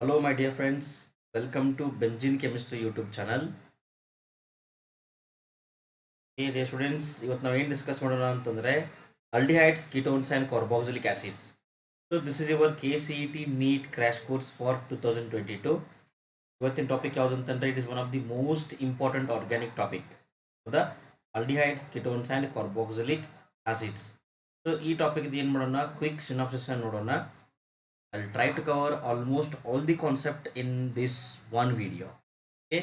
Hello my dear friends, welcome to Benzene Chemistry YouTube channel. Hey dear students, ಇವತ್ತು ನಾವು ಏನು discuss ಮಾಡೋಣ ಅಂತಂದ್ರೆ aldehydes, ketones and carboxylic acids. So this is your KCET NEET crash course for 2022. ಇವತ್ತಿನ topic ಯಾವುದು ಅಂತಂದ್ರೆ it is one of the most important organic topic. The aldehydes, ketones and carboxylic acids. So ಈ topic ಏನು ಮಾಡೋಣ, quick synopsis ಅನ್ನು ನೋಡೋಣ. I'll try to cover almost all the concept in this one video. Okay,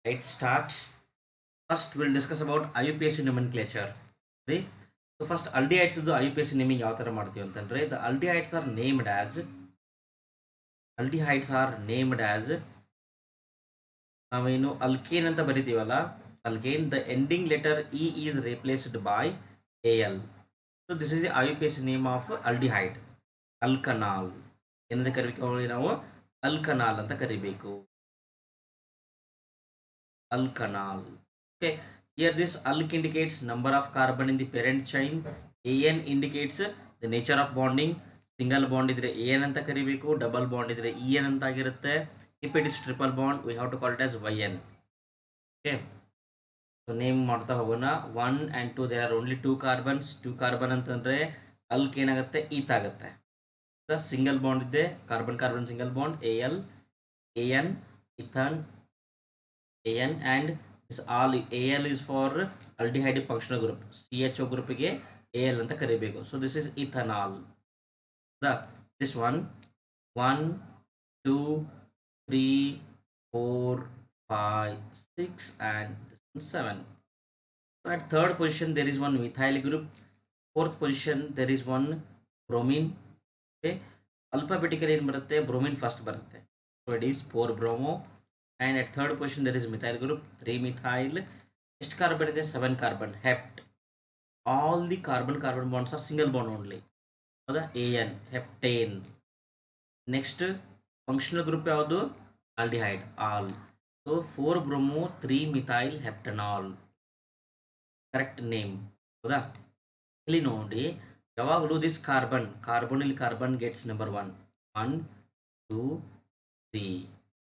let's start. First we'll discuss about IUPAC nomenclature. Okay, so first aldehydes is the IUPAC naming ಯಾವ ತರ ಮಾಡ್ತೀವಿ ಅಂತಂದ್ರೆ the aldehydes are named as ನಾವೇನು alkane ಅಂತ ಬರಿತೀವಲ್ಲ, alkane, the ending letter E is replaced by Al. So this is the IUPAC name of aldehyde. Alkanal ಏನಂತ ಕರಿಬೇಕು, ನಾವು alkanal ಅಂತ ಕರಿಬೇಕು. Alkanal. Okay, here this alk indicates number of carbon in the parent chain. An indicates the nature of bonding. Single bond ಇದ್ರೆ an ಅಂತ ಕರಿಬೇಕು, double bond ಇದ್ರೆ en ಅಂತ ಆಗಿರುತ್ತೆ. If it is triple bond we have to call it as yn. Okay, so name ಮಾಡ್ತಾ ಹೋಗೋಣ. 1 and 2 there are only 2 carbons. 2 carbon ಅಂತಂದ್ರೆ alk ಏನಾಗುತ್ತೆ, ಈತ್ ಆಗುತ್ತೆ. Single bond ಇದೆ, carbon carbon single bond, Al, An, ethane, An, and this all Al is for aldehyde functional group. CHO group ಗೆ Al ಅಂತ ಕರಿಬೇಕು. So this is ethanol. This one 1 2 3 4 5 6 and this one 7. So at third position there is one methyl group. Fourth position there is one bromine. Okay, alphabetically in barutte, bromine first barutte, so it is 4 bromo, and at third position there is methyl group, 3 methyl. Next carbon is 7 carbon, hept. All the carbon bonds are single bond only. So the An, heptane. Next functional group ಯಾವುದು, aldehyde, all. So 4 bromo 3 methyl heptanol, correct name. ಹೌದಾ, ಇಲ್ಲಿ ನೋಡಿ ಯಾವಾಗಲೂ this carbonyl carbon gets number 1 1 2 3.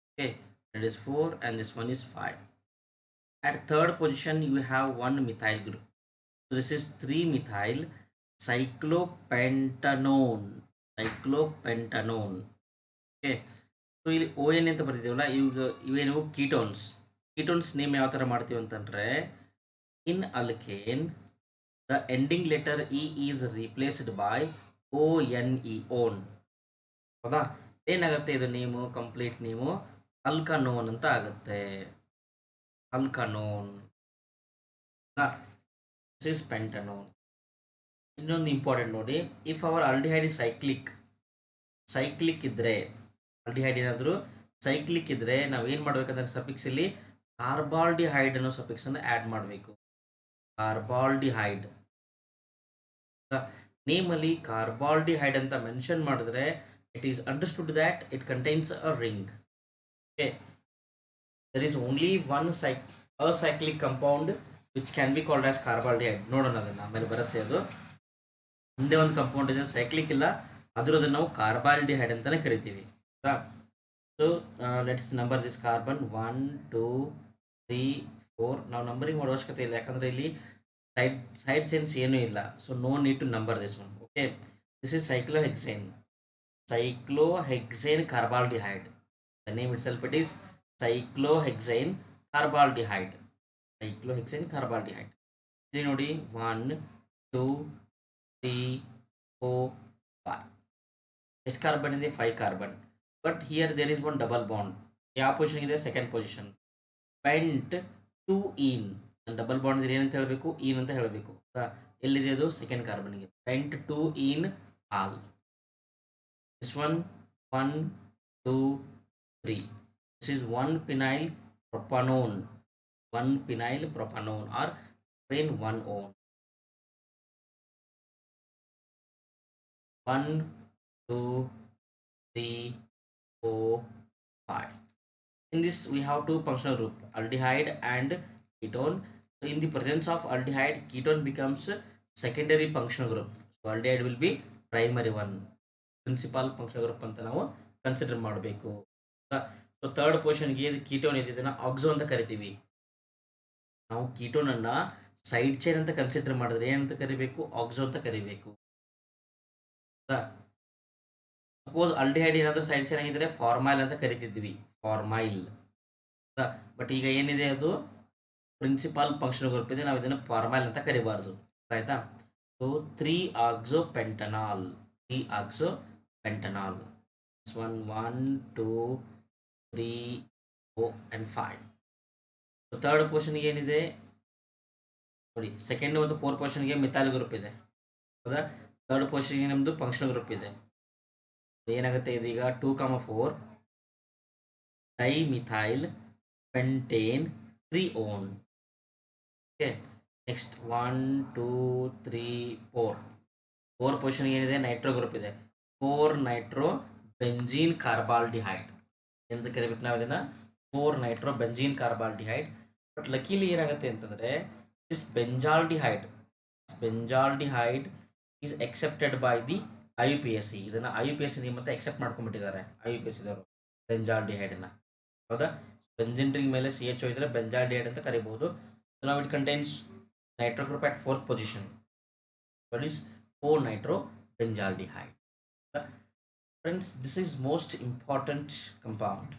Okay, that is 4 and this one is 5. At third position you have one methyl group, so this is 3 methyl cyclopentanone. Okay, so ಇಲ್ಲಿ ON ಅಂತ ಬರ್ತಿದ್ದೀವಲ್ಲ, ಇವೇನು ketones name ಯಾವ ತರ ಮಾಡ್ತೀವಿ ಅಂತಂದ್ರೆ in alkane the ending letter E is replaced by ONE, on. ಹೌದಾ, ಏನಾಗುತ್ತೆ ಇದು ನೇಮು, ಕಂಪ್ಲೀಟ್ ನೇಮು ಅಲ್ಕನೋನ್ ಅಂತ ಆಗುತ್ತೆ. ಅಲ್ಕನೋನ್, ದಿಸ್ ಇಸ್ ಪೆಂಟನೋನ್. ಇನ್ನೊಂದು ಇಂಪಾರ್ಟೆಂಟ್ ನೋಡಿ, if hour aldehyde is cyclic ಇದ್ರೆ, ಆಲ್ಡಿಹೈಡ್ ಏನಾದರೂ ಸೈಕ್ಲಿಕ್ ಇದ್ರೆ ನಾವೇನು ಮಾಡ್ಬೇಕಂದ್ರೆ ಸಫಿಕ್ಸ್ ಇಲ್ಲಿ ಕಾರ್ಬಾಲ್ಡಿಹೈಡ್ ಅನ್ನೋ ಸಫಿಕ್ಸ್ ಅನ್ನು ಆ್ಯಡ್ ಮಾಡಬೇಕು. ಕಾರ್ಬಾಲ್ಡಿಹೈಡ್ ನೇಮ್ ಅಲ್ಲಿ ಕಾರ್ಬಾಲ್ಡಿಹೈಡ್ ಅಂತ ಮೆನ್ಷನ್ ಮಾಡಿದ್ರೆ it is understood that it contains a ring. Okay, there is only one acyclic compound which can be called as carbaldehyde. ನೋಡೋಣ, ಅದನ್ನ ಆಮೇಲೆ ಬರುತ್ತೆ. ಅದು ಮುಂದೆ ಒಂದು ಕಂಪೌಂಡ್ ಇದೆ ಸೈಕ್ಲಿಕ್ ಇಲ್ಲ, ಅದನ್ನ ನಾವು ಕಾರ್ಬಾಲ್ಡಿಹೈಡ್ ಅಂತಾನೆ ಕರಿತೀವಿ. So let's number this carbon 1 2 3 4. ನಾವು ನಂಬರಿಂಗ್ ಮಾಡೋ ಅವಶ್ಯಕತೆ ಇಲ್ಲ, ಯಾಕಂದ್ರೆ ಇಲ್ಲಿ side chains ಏನು ಇಲ್ಲ, so no need to number this one. Okay, this is cyclohexane carbaldehyde. The name itself it is cyclohexane carbaldehyde. ಇಲ್ಲಿ ನೋಡಿ 1 2 3 4 5. ಎಷ್ಟು ಕಾರ್ಬನ್ ಇದೆ, 5 carbon. But here there is one double bond. ಯಾವ ಪೊಸಿಷನ್ ಇದೆ, second position. Pent 2 in, double bond ಇದ್ರೆ ಏನಂತ ಹೇಳಬೇಕು, ene ಅಂತ ಹೇಳಬೇಕು. ಎಲ್ಲಿದೆ ಅದು, ಸೆಕೆಂಡ್ ಕಾರ್ಬನ್ಗೆ. Pent 2 in all. This one 1 2 3. This is 1 phenyl propanone or plain 1-on. 1 2 3 4 5. In this we have two functional group, aldehyde and ketone. So in the presence of aldehyde, ketone becomes secondary functional group. So aldehyde will be primary one. Principal functional group ಅಂತ ನಾವು consider ಮಾಡಬೇಕು. So third ಪೊಸಿಷನ್ಗೆ ketone ಇದೆ, ಇದನ್ನ ಆಕ್ಸೋ ಅಂತ ಕರಿತೀವಿ. ನಾವು ketone ಅನ್ನ side chain ಅಂತ ಕನ್ಸಿಡರ್ ಮಾಡಿದ್ರೆ ಏನಂತ ಕರಿಬೇಕು? ಆಕ್ಸೋ ಅಂತ ಕರಿಬೇಕು. ಸಪೋಸ್ ಆಲ್ಡಿಹೈಡ್ ಏನಾದರೂ ಸೈಡ್ ಚೈನ್ ಆಗಿದ್ರೆ ಫಾರ್ಮೈಲ್ ಅಂತ ಕರಿತಿದ್ವಿ, ಫಾರ್ಮೈಲ್. ಬಟ್ ಈಗ ಏನಿದೆ ಅದು ಪ್ರಿನ್ಸಿಪಾಲ್ ಫಂಕ್ಷನಲ್ ಗ್ರೂಪ್ ಇದೆ, ನಾವು ಇದನ್ನು ಫಾರ್ಮೈಲ್ ಅಂತ ಕರಿಬಾರ್ದು. ಆಯ್ತಾ? ಸೊ 3-ಆಕ್ಸೋಪೆಂಟನಾಲ್, 3-ಆಕ್ಸೋಪೆಂಟನಾಲ್. 1 2 3 4 and 5. ಸೊ ಥರ್ಡ್ ಪೊಸಿಷನ್ಗೆ ಏನಿದೆ ನೋಡಿ, ಸೆಕೆಂಡ್ ಮತ್ತು ಫೋರ್ತ್ ಪೊಸಿಷನ್ಗೆ ಮಿಥೈಲ್ ಗ್ರೂಪ್ ಇದೆ. ಹೌದಾ? ಥರ್ಡ್ ಪೊಸಿಷನ್ಗೆ ನಮ್ಮದು ಫಂಕ್ಷನಲ್ ಗ್ರೂಪ್ ಇದೆ. ಏನಾಗುತ್ತೆ ಇದೀಗ 2,4 ಡೈಮಿಥೈಲ್ ಪೆಂಟೇನ್ 3-ಓನ್. ಓಕೆ, ನೆಕ್ಸ್ಟ್ 1 2 3 4 ಫೋರ್ ಪೊಸಿಷನ್ಗೆ ಏನಿದೆ ನೈಟ್ರೋ ಗ್ರೂಪ್ ಇದೆ. 4-ನೈಟ್ರೋ ಬೆಂಜೀನ್ ಕಾರ್ಬಾಲ್ಡಿಹೈಡ್ ಎಂದು ಕರಿಬೇಕು ನಾವು ಇದನ್ನ, 4-ನೈಟ್ರೋ ಬೆಂಜೀನ್ ಕಾರ್ಬಾಲ್ಡಿಹೈಡ್. ಬಟ್ ಲಕೀಲಿ ಏನಾಗುತ್ತೆ ಅಂತಂದ್ರೆ this benzaldehyde is accepted by the IUPAC. ಇದನ್ನ IUPAC ಮತ್ತೆ ಎಕ್ಸೆಪ್ಟ್ ಮಾಡ್ಕೊಂಡ್ಬಿಟ್ಟಿದ್ದಾರೆ IUPAC ದವರು ಬೆಂಜಾಲ್ಡಿಹೈಡ್ನ. ಹೌದಾ? ಬೆಂಜಿನ್ ರಿಂಗ್ ಮೇಲೆ CHO ಇದ್ರೆ ಬೆಂಜಾಲ್ಡಿಹೈಡ್ ಅಂತ ಕರಿಬಹುದು. ಸೊ ನಾವು it contains Nitro group at 4th position. What is 4-nitro benzaldehyde? Friends, this is most important compound.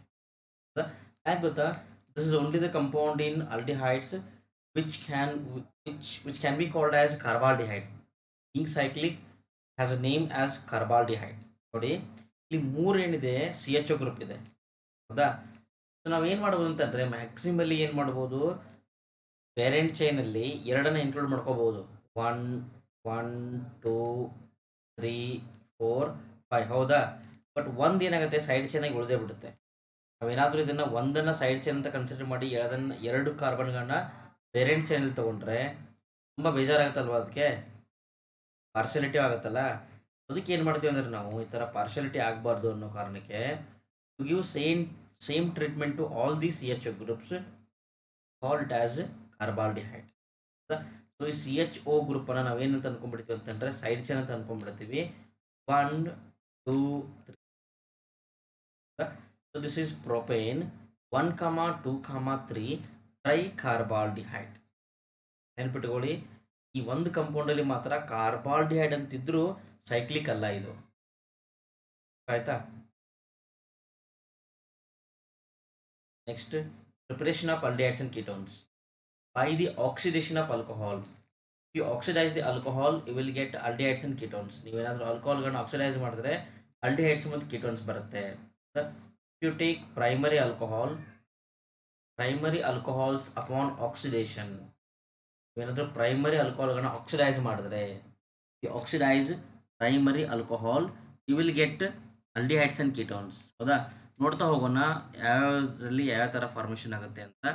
ಯಾಕೆ ಗೊತ್ತಾ? This is only the compound in aldehydes which can be called as carbaldehyde. Being cyclic has a name as carbaldehyde. ನೋಡಿ, ಇಲ್ಲಿ 3 ಏನಿದೆ CHO group ಇದೆ. ಹೌದಾ? So ನಾವು ಏನು ಮಾಡ್ಬೋದು ಅಂತಂದರೆ ಮ್ಯಾಕ್ಸಿಮಲಿ ಏನು ಮಾಡ್ಬೋದು, ಪೇರೆಂಟ್ ಚೈನಲ್ಲಿ 2 ಇನ್ಕ್ಲೂಡ್ ಮಾಡ್ಕೋಬಹುದು. 1 1 2 3 4 5. ಹೌದಾ? ಬಟ್ ಒಂದು ಏನಾಗುತ್ತೆ ಸೈಡ್ ಚೈನಾಗಿ ಉಳಿದೇ ಬಿಡುತ್ತೆ. ನಾವೇನಾದರೂ ಇದನ್ನು ಒಂದನ್ನು ಸೈಡ್ ಚೈನ್ ಅಂತ ಕನ್ಸಿಡರ್ ಮಾಡಿ 2 ಕಾರ್ಬನ್ಗಳನ್ನ ಪೇರೆಂಟ್ ಚೈನಲ್ಲಿ ತೊಗೊಂಡ್ರೆ ತುಂಬ ಬೇಜಾರಾಗುತ್ತಲ್ವ, ಅದಕ್ಕೆ ಪಾರ್ಶಲಿಟಿ ಆಗುತ್ತಲ್ಲ. ಅದಕ್ಕೆ ಏನು ಮಾಡ್ತೀವಿ ಅಂದರೆ ನಾವು ಈ ಥರ ಪಾರ್ಶಲಿಟಿ ಆಗಬಾರ್ದು ಅನ್ನೋ ಕಾರಣಕ್ಕೆ to give same treatment to all the CHO groups called as carbaldehyde. So ಈ CHO ಗ್ರೂಪನ್ನು ನಾವೇನಂತ ಅನ್ಕೊಂಡ್ಬಿಡ್ತೀವಿ ಅಂತಂದರೆ ಸೈಡ್ ಚೈನ್ ಅಂತ ಅನ್ಕೊಂಡ್ಬಿಡ್ತೀವಿ. 1 2 3. So this is propane 1, 2, 3 tricarbaldehyde. ನೆನ್ಪಿಟ್ಕೊಳ್ಳಿ, ಈ ಒಂದು ಕಂಪೌಂಡಲ್ಲಿ ಮಾತ್ರ ಕಾರ್ಬಾಲ್ಡಿಹೈಡ್ ಅಂತಿದ್ರು ಸೈಕ್ಲಿಕ್ ಅಲ್ಲ ಇದು. ಆಯ್ತಾ? Next, preparation of aldehydes and ketones by the oxidation of alcohol. If you oxidize the alcohol, you will get aldehydes and ketones. ನೀವೇನಾದರೂ ಆಲ್ಕೋಹಾಲ್ಗಳನ್ನ ಆಕ್ಸಿಡೈಸ್ ಮಾಡಿದ್ರೆ aldehydes ಮತ್ತು ketones ಬರುತ್ತೆ. If you take primary alcohols upon oxidation, ಏನಾದರೂ primary ಆಲ್ಕೋಹಾಲ್ಗಳನ್ನ oxidise ಮಾಡಿದ್ರೆ, you oxidize primary alcohol, you will get aldehydes and ketones. ಹೌದಾ? ನೋಡ್ತಾ ಹೋಗೋಣ ಯಾವ್ಯಾವ್ದ್ರಲ್ಲಿ ಯಾವ ಥರ ಫಾರ್ಮೇಷನ್ ಆಗುತ್ತೆ ಅಂತ.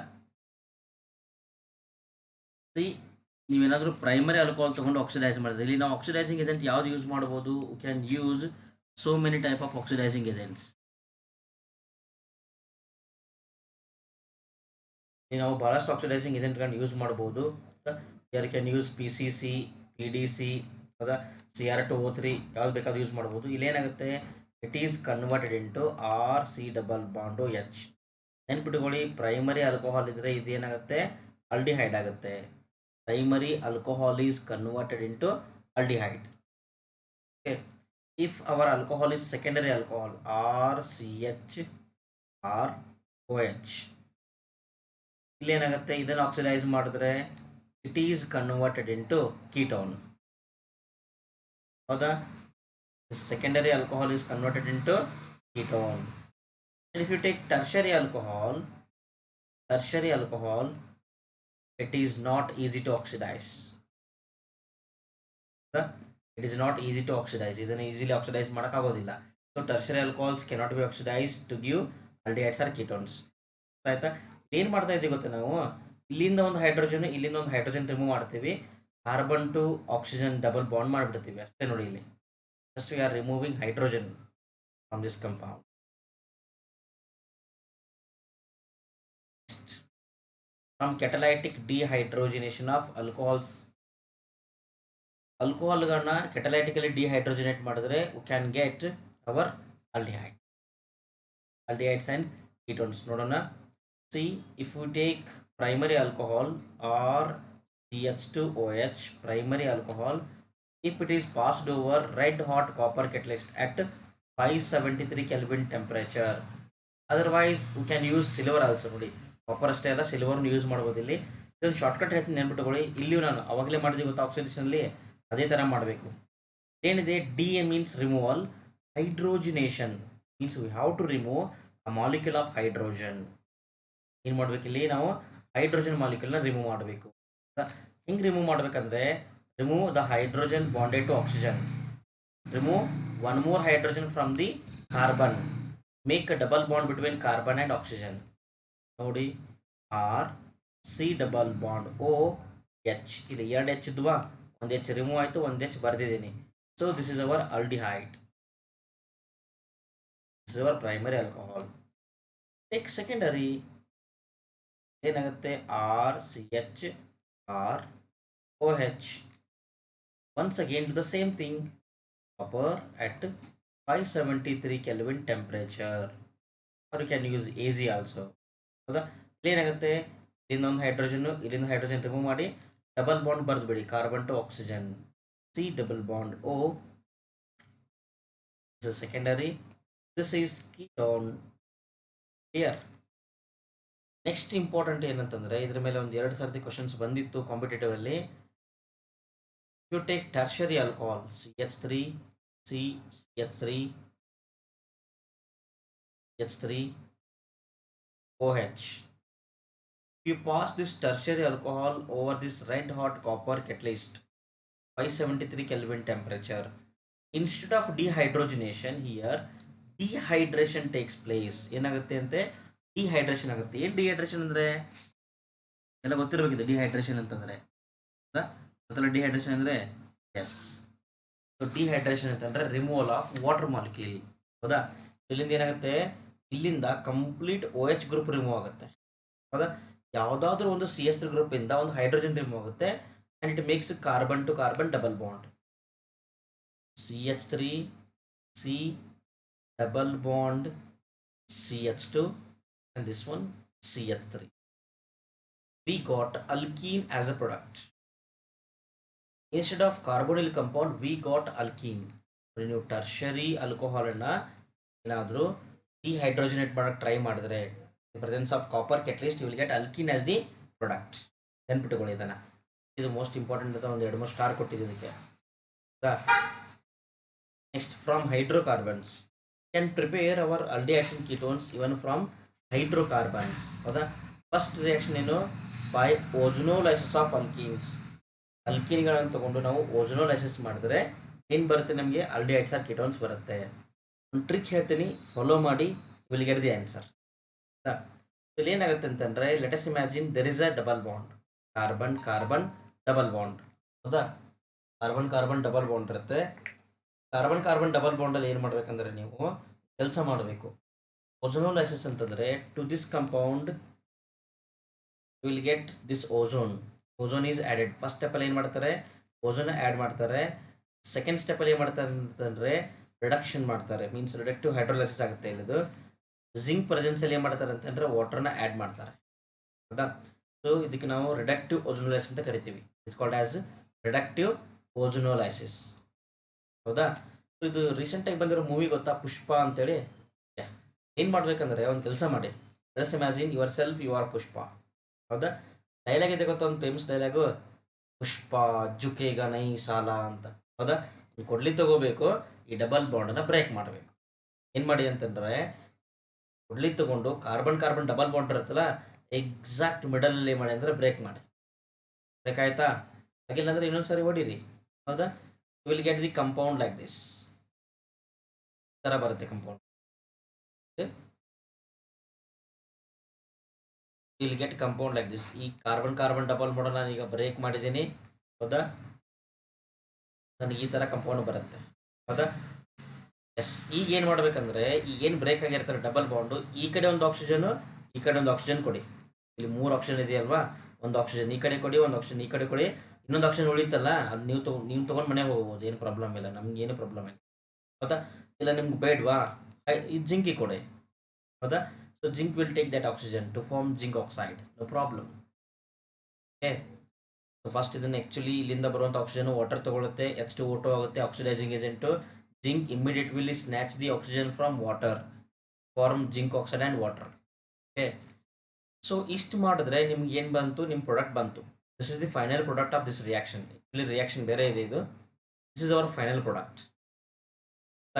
ನೀವೇನಾದರೂ ಪ್ರೈಮರಿ ಆಲ್ಕೋಹಾಲ್ ತೊಗೊಂಡು ಆಕ್ಸಿಡೈಸ್ ಮಾಡಿದ್ರೆ ಇಲ್ಲಿ ನಾವು ಆಕ್ಸಿಡೈಸಿಂಗ್ ಏಜೆಂಟ್ ಯಾವ್ದು ಯೂಸ್ ಮಾಡ್ಬೋದು? You can use so many type of oxidizing agents. ನಾವು ಬಹಳಷ್ಟು ಆಕ್ಸಿಡೈಸಿಂಗ್ ಏಜೆಂಟ್ಗಳನ್ನ ಯೂಸ್ ಮಾಡ್ಬೋದು. ಯಾರು ಕ್ಯಾನ್ ಯೂಸ್ PCC, PDC, ಹೌದಾ, Cr2O3 ಯಾವ್ದು ಬೇಕಾದ್ರೂ ಯೂಸ್ ಮಾಡ್ಬೋದು. ಇಲ್ಲೇನಾಗುತ್ತೆ, it is converted into RC⋯H. ನೆನ್ಪಿಟ್ಕೊಳ್ಳಿ, ಪ್ರೈಮರಿ ಆಲ್ಕೋಹಾಲ್ ಇದ್ರೆ ಇದೇನಾಗುತ್ತೆ, ಆಲ್ಡಿಹೈಡ್ ಆಗುತ್ತೆ. Primary alcohol is converted into aldehyde. If our alcohol is secondary alcohol RCHROH, ಇಲ್ಲೇನಾಗುತ್ತೆ, ಇದನ್ನು ಆಕ್ಸಿಡೈಸ್ ಮಾಡಿದ್ರೆ it is converted into ketone. ಹೌದಾ? Secondary alcohol is converted into ketone. And if you take tertiary alcohol, it is not easy to oxidize. It is not easy to oxidize. ಇದನ್ನು easily oxidize ಮಾಡೋಕ್ಕಾಗೋದಿಲ್ಲ. So tertiary alcohols cannot be oxidize to give aldehydes or ketones. ಆಯ್ತಾ? ಏನು ಮಾಡ್ತಾ ಇದ್ದೀವಿ ಗೊತ್ತಾ, ನಾವು ಇಲ್ಲಿಂದ ಒಂದು ಹೈಡ್ರೋಜನ್ ಇಲ್ಲಿಂದ ಒಂದು ಹೈಡ್ರೋಜನ್ ರಿಮೂವ್ ಮಾಡ್ತೀವಿ, carbon to oxygen double bond ಮಾಡಿಬಿಡ್ತೀವಿ ಅಷ್ಟೇ. ನೋಡಿ ಇಲ್ಲಿ just we are removing hydrogen from this compound. From catalytic dehydrogenation of alcohols, ಆಲ್ಕೋಹಾಲ್ಗಳನ್ನ ಕೆಟಲೈಟಿಕಲಿ ಡಿಹೈಡ್ರೋಜನೇಟ್ ಮಾಡಿದ್ರೆ we can get our aldehydes and ketones. ನೋಡೋಣ. See, if we take primary alcohol or CH2OH, primary alcohol, if it is passed over red hot copper catalyst at 573 Kelvin temperature, otherwise we can use silver also. ನೋಡಿ, copper ಅಷ್ಟೇ ಅಲ್ಲ, ಸಿಲ್ವರ್ನ use ಮಾಡ್ಬೋದು. ಇಲ್ಲಿ ಇದೊಂದು shortcut ಹೇಳ್ತೀನಿ, ನೆನ್ಬಿಟ್ಟುಕೊಳ್ಳಿ. ಇಲ್ಲಿಯೂ ನಾನು ಅವಾಗಲೇ ಮಾಡಿದ್ವಿ ಗೊತ್ತಾ, ಆಕ್ಸಿಡೇಷನಲ್ಲಿ ಅದೇ ಥರ ಮಾಡಬೇಕು. ಏನಿದೆ, D A means removal, hydrogenation means we have to remove a molecule of hydrogen. ಏನು ಮಾಡ್ಬೇಕು, ಇಲ್ಲಿ ನಾವು ಹೈಡ್ರೋಜನ್ ಮಾಲಿಕ್ಯೂಲ್ನ ರಿಮೂವ್ ಮಾಡಬೇಕು. ಹಿಂಗೆ ರಿಮೂವ್ ಮಾಡಬೇಕಂದ್ರೆ, remove the hydrogen bonded to oxygen, remove one more hydrogen from the carbon, make a double bond between carbon and oxygen. ನೋಡಿ, R C double bond O H. ಇಲ್ಲಿ 2 H ಇದ್ವಾ, ಒಂದು H remove ಆಯಿತು, ಒಂದು H ಬರೆದಿದ್ದೀನಿ. So this is our aldehyde. This is our primary alcohol. Take secondary. ಏನಾಗುತ್ತೆ, R C H R O H. once again do the same thing, copper at 573 Kelvin temperature, or you can use AZ also. ಹೌದಾ, ಏನಾಗುತ್ತೆ, ಇಲ್ಲಿಂದೊಂದು hydrogen, ಇಲ್ಲಿಂದ hydrogen remove ಮಾಡಿ double bond ಬರೆದ್ಬಿಡಿ, carbon to oxygen, C double bond O. this is secondary, this is ketone. here next important ಏನಂತಂದರೆ, ಇದ್ರ ಮೇಲೆ ಒಂದು 2 ಸರ್ತಿ ಕ್ವಶನ್ಸ್ ಬಂದಿತ್ತು ಕಾಂಪಿಟೇಟಿವ್ ಅಲ್ಲಿ. You take tertiary alcohol CH3 CH3 CH3 OH. You pass this tertiary alcohol over this red hot copper catalyst 573 Kelvin temperature. Instead of dehydrogenation, here dehydration takes place. ಏನಾಗುತ್ತೆ ಅಂತೆ, dehydration ಆಗುತ್ತೆ. ಏನು dehydration ಅಂದರೆ ಎಲ್ಲ ಗೊತ್ತಿರಬೇಕಿದೆ. Dehydration ಅಂತಂದರೆ ಗೊತ್ತಲ್ಲ, dehydration ಅಂದರೆ S. So dehydration ಅಂತಂದರೆ ರಿಮೂವಲ್ ಆಫ್ ವಾಟರ್ ಮಾಲಿಕ್ಯೂಲ್. ಹೌದಾ, ಇಲ್ಲಿಂದ ಏನಾಗುತ್ತೆ, ಇಲ್ಲಿಂದ ಕಂಪ್ಲೀಟ್ OH ಗ್ರೂಪ್ ರಿಮೂವ್ ಆಗುತ್ತೆ. ಹೌದಾ, ಯಾವುದಾದ್ರೂ ಒಂದು CH3 ಗ್ರೂಪಿಂದ ಒಂದು ಹೈಡ್ರೋಜನ್ ರಿಮೂವ್ ಆಗುತ್ತೆ, and it makes carbon to carbon double bond. CH3 C double bond CH2 and this one CH3. We got alkene as a product. Instead of carbonyl compound, we got alkene. ನೀವು tertiary ಆಲ್ಕೋಹಾಲನ್ನು ಏನಾದರೂ ಡಿಹೈಡ್ರೋಜನೇಟ್ ಮಾಡೋಕ್ಕೆ try ಮಾಡಿದ್ರೆ, in presence of copper catalyst, you will get alkene as the product. ನೆನ್ಪಿಟ್ಟುಕೊಳ್ಳಿ ಇದನ್ನು, ಇದು most important ಅಂತ ಒಂದು 2-3 star ಕೊಟ್ಟಿದ್ದು ಇದಕ್ಕೆ. Next, from hydrocarbons can prepare our aldehydes and ketones even from hydrocarbons. ಹೌದಾ, ಫಸ್ಟ್ ರಿಯಾಕ್ಷನ್ ಏನು, ಬೈ ಓಜನೋಲೈಸಿಸ್ ಆಫ್ ಅಲ್ಕೀನ್ಸ್. ಅಲ್ಕೀನ್ಗಳನ್ನು ತಗೊಂಡು ನಾವು ಓಜನೋಲೈಸಿಸ್ ಮಾಡಿದ್ರೆ ಏನು ಬರುತ್ತೆ, ನಮಗೆ aldehydes or ketones ಬರುತ್ತೆ. ಒಂದು ಟ್ರಿಕ್ ಹೇಳ್ತೀನಿ, ಫಾಲೋ ಮಾಡಿ, ವಿಲ್ ಗೆಟ್ ದಿ ಆನ್ಸರ್. ಇಲ್ಲಿ ಏನಾಗುತ್ತೆ ಅಂತಂದರೆ, let us imagine there is a double bond, carbon carbon double bond. ಹೌದಾ, ಕಾರ್ಬನ್ ಕಾರ್ಬನ್ ಡಬಲ್ ಬಾಂಡ್ ಇರುತ್ತೆ. ಕಾರ್ಬನ್ ಕಾರ್ಬನ್ ಡಬಲ್ ಬಾಂಡಲ್ಲಿ ಏನು ಮಾಡಬೇಕಂದ್ರೆ, ನೀವು ಕೆಲಸ ಮಾಡಬೇಕು. ಓಜೋನೋಲೈಸಿಸ್ ಅಂತಂದರೆ, to this compound you will get this ozone. Ozone is added. First ಸ್ಟೆಪ್ಪಲ್ಲಿ ಏನು ಮಾಡ್ತಾರೆ, ಓಝೋನ್ ಆ್ಯಡ್ ಮಾಡ್ತಾರೆ. ಸೆಕೆಂಡ್ ಸ್ಟೆಪ್ಪಲ್ಲಿ ಏನು ಮಾಡ್ತಾರೆ ಅಂತಂದರೆ, ರಿಡಕ್ಷನ್ ಮಾಡ್ತಾರೆ, ಮೀನ್ಸ್ ರಿಡಕ್ಟಿವ್ ಹೈಡ್ರೋಲೈಸಿಸ್ ಆಗುತ್ತೆ. ಇಲ್ಲಿದು ಜಿಂಕ್ ಪ್ರೆಸೆನ್ಸಲ್ಲಿ ಏನು ಮಾಡ್ತಾರೆ ಅಂತಂದರೆ, ವಾಟರ್ನ ಆ್ಯಡ್ ಮಾಡ್ತಾರೆ. ಹೌದಾ, ಸೊ ಇದಕ್ಕೆ ನಾವು ರಿಡಕ್ಟಿವ್ ಓಜೋನೋಲೈಸಿಸ್ ಅಂತ ಕರಿತೀವಿ. It's called as reductive ozonolysis. ಹೌದಾ, ಸೊ ಇದು ರೀಸೆಂಟಾಗಿ ಬಂದಿರೋ ಮೂವಿ ಗೊತ್ತಾ, ಪುಷ್ಪ ಅಂತೇಳಿ. ಏನು ಮಾಡಬೇಕಂದ್ರೆ, ಒಂದು ಕೆಲಸ ಮಾಡಿ, let's imagine yourself you are Pushpa. ಹೌದಾ, ಡೈಲಾಗ್ ಇದೆ ಗೊತ್ತಾ, ಒಂದು ಫೇಮಸ್ ಡೈಲಾಗು, ಪುಷ್ಪ ಜುಕೇಗ ನೈ ಸಾಲ ಅಂತ. ಹೌದಾ, ಕೊಡ್ಲಿ ತಗೋಬೇಕು, ಈ ಡಬಲ್ ಬಾಂಡನ್ನು ಬ್ರೇಕ್ ಮಾಡಬೇಕು. ಏನು ಮಾಡಿ ಅಂತಂದರೆ, ಕೊಡ್ಲಿ ತಗೊಂಡು ಕಾರ್ಬನ್ ಕಾರ್ಬನ್ ಡಬಲ್ ಬಾಂಡ್ ಇರುತ್ತಲ್ಲ, ಎಕ್ಸಾಕ್ಟ್ ಮಿಡಲಲ್ಲಿ ಮಾಡಿ ಅಂದರೆ ಬ್ರೇಕ್ ಮಾಡಿ. ಬ್ರೇಕ್ ಆಯಿತಾ, ಹಾಗಿಲ್ಲ ಅಂದರೆ ಇನ್ನೊಂದು ಸಾರಿ ಹೊಡೀರಿ. ಹೌದಾ, will get the compound like this. ಥರ ಬರುತ್ತೆ compound. Will get compound like this. ಈ ಕಾರ್ಬನ್ ಕಾರ್ಬನ್ ಡಬಲ್ ಬಾಂಡ್ ನಾನು ಈಗ ಬ್ರೇಕ್ ಮಾಡಿದ್ದೀನಿ. ಹೌದಾ, ನನಗೆ ಈ ಥರ ಕಂಪೌಂಡ್ ಬರುತ್ತೆ. ಹೌದಾ, ಎಸ್. ಈಗ ಏನು ಮಾಡಬೇಕಂದ್ರೆ, ಈಗೇನು ಬ್ರೇಕ್ ಆಗಿರ್ತಾರೆ ಡಬಲ್ ಬಾಂಡು, ಈ ಕಡೆ ಒಂದು ಆಕ್ಸಿಜನು, ಈ ಕಡೆ ಒಂದು ಆಕ್ಸಿಜನ್ ಕೊಡಿ. ಇಲ್ಲಿ 3 ಆಕ್ಸಿಜನ್ ಇದೆಯಲ್ವಾ, ಒಂದು ಆಕ್ಸಿಜನ್ ಈ ಕಡೆ ಕೊಡಿ, ಒಂದು ಆಕ್ಸಿಜನ್ ಈ ಕಡೆ ಕೊಡಿ. ಇನ್ನೊಂದು ಆಪ್ಷನ್ ಉಳಿತಲ್ಲ, ಅದು ನೀವು ತೊಗೊಂಡು ಮನೆಗೆ ಹೋಗ್ಬೋದು, ಏನು ಪ್ರಾಬ್ಲಮ್ ಇಲ್ಲ, ನಮ್ಗೆ ಏನು ಪ್ರಾಬ್ಲಮ್ ಇಲ್ಲ. ಹೌದಾ? ಇಲ್ಲ ನಿಮ್ಗೆ ಬೇಡವಾ, ಈ ಜಿಂಕಿ ಕೊಡಿ. ಹೌದಾ? So zinc will take that oxygen to form zinc oxide, no problem. Okay. So first ಇದನ್ನು ಆ್ಯಕ್ಚುಲಿ ಇಲ್ಲಿಂದ ಬರುವಂಥ ಆಕ್ಸಿಜನ್ ವಾಟರ್ ತಗೊಳುತ್ತೆ, H2O2 ಆಗುತ್ತೆ, oxidizing agent. Zinc immediate will snatch the oxygen from water, form zinc oxide and water. Okay. So ಇಷ್ಟು ಮಾಡಿದ್ರೆ ನಿಮ್ಗೆ ಏನು ಬಂತು, ನಿಮ್ಮ ಪ್ರಾಡಕ್ಟ್ ಬಂತು. This is the final product of this reaction. ಇಲ್ಲಿ ರಿಯಾಕ್ಷನ್ ಬೇರೆ ಇದೆ, ಇದು this is our final product.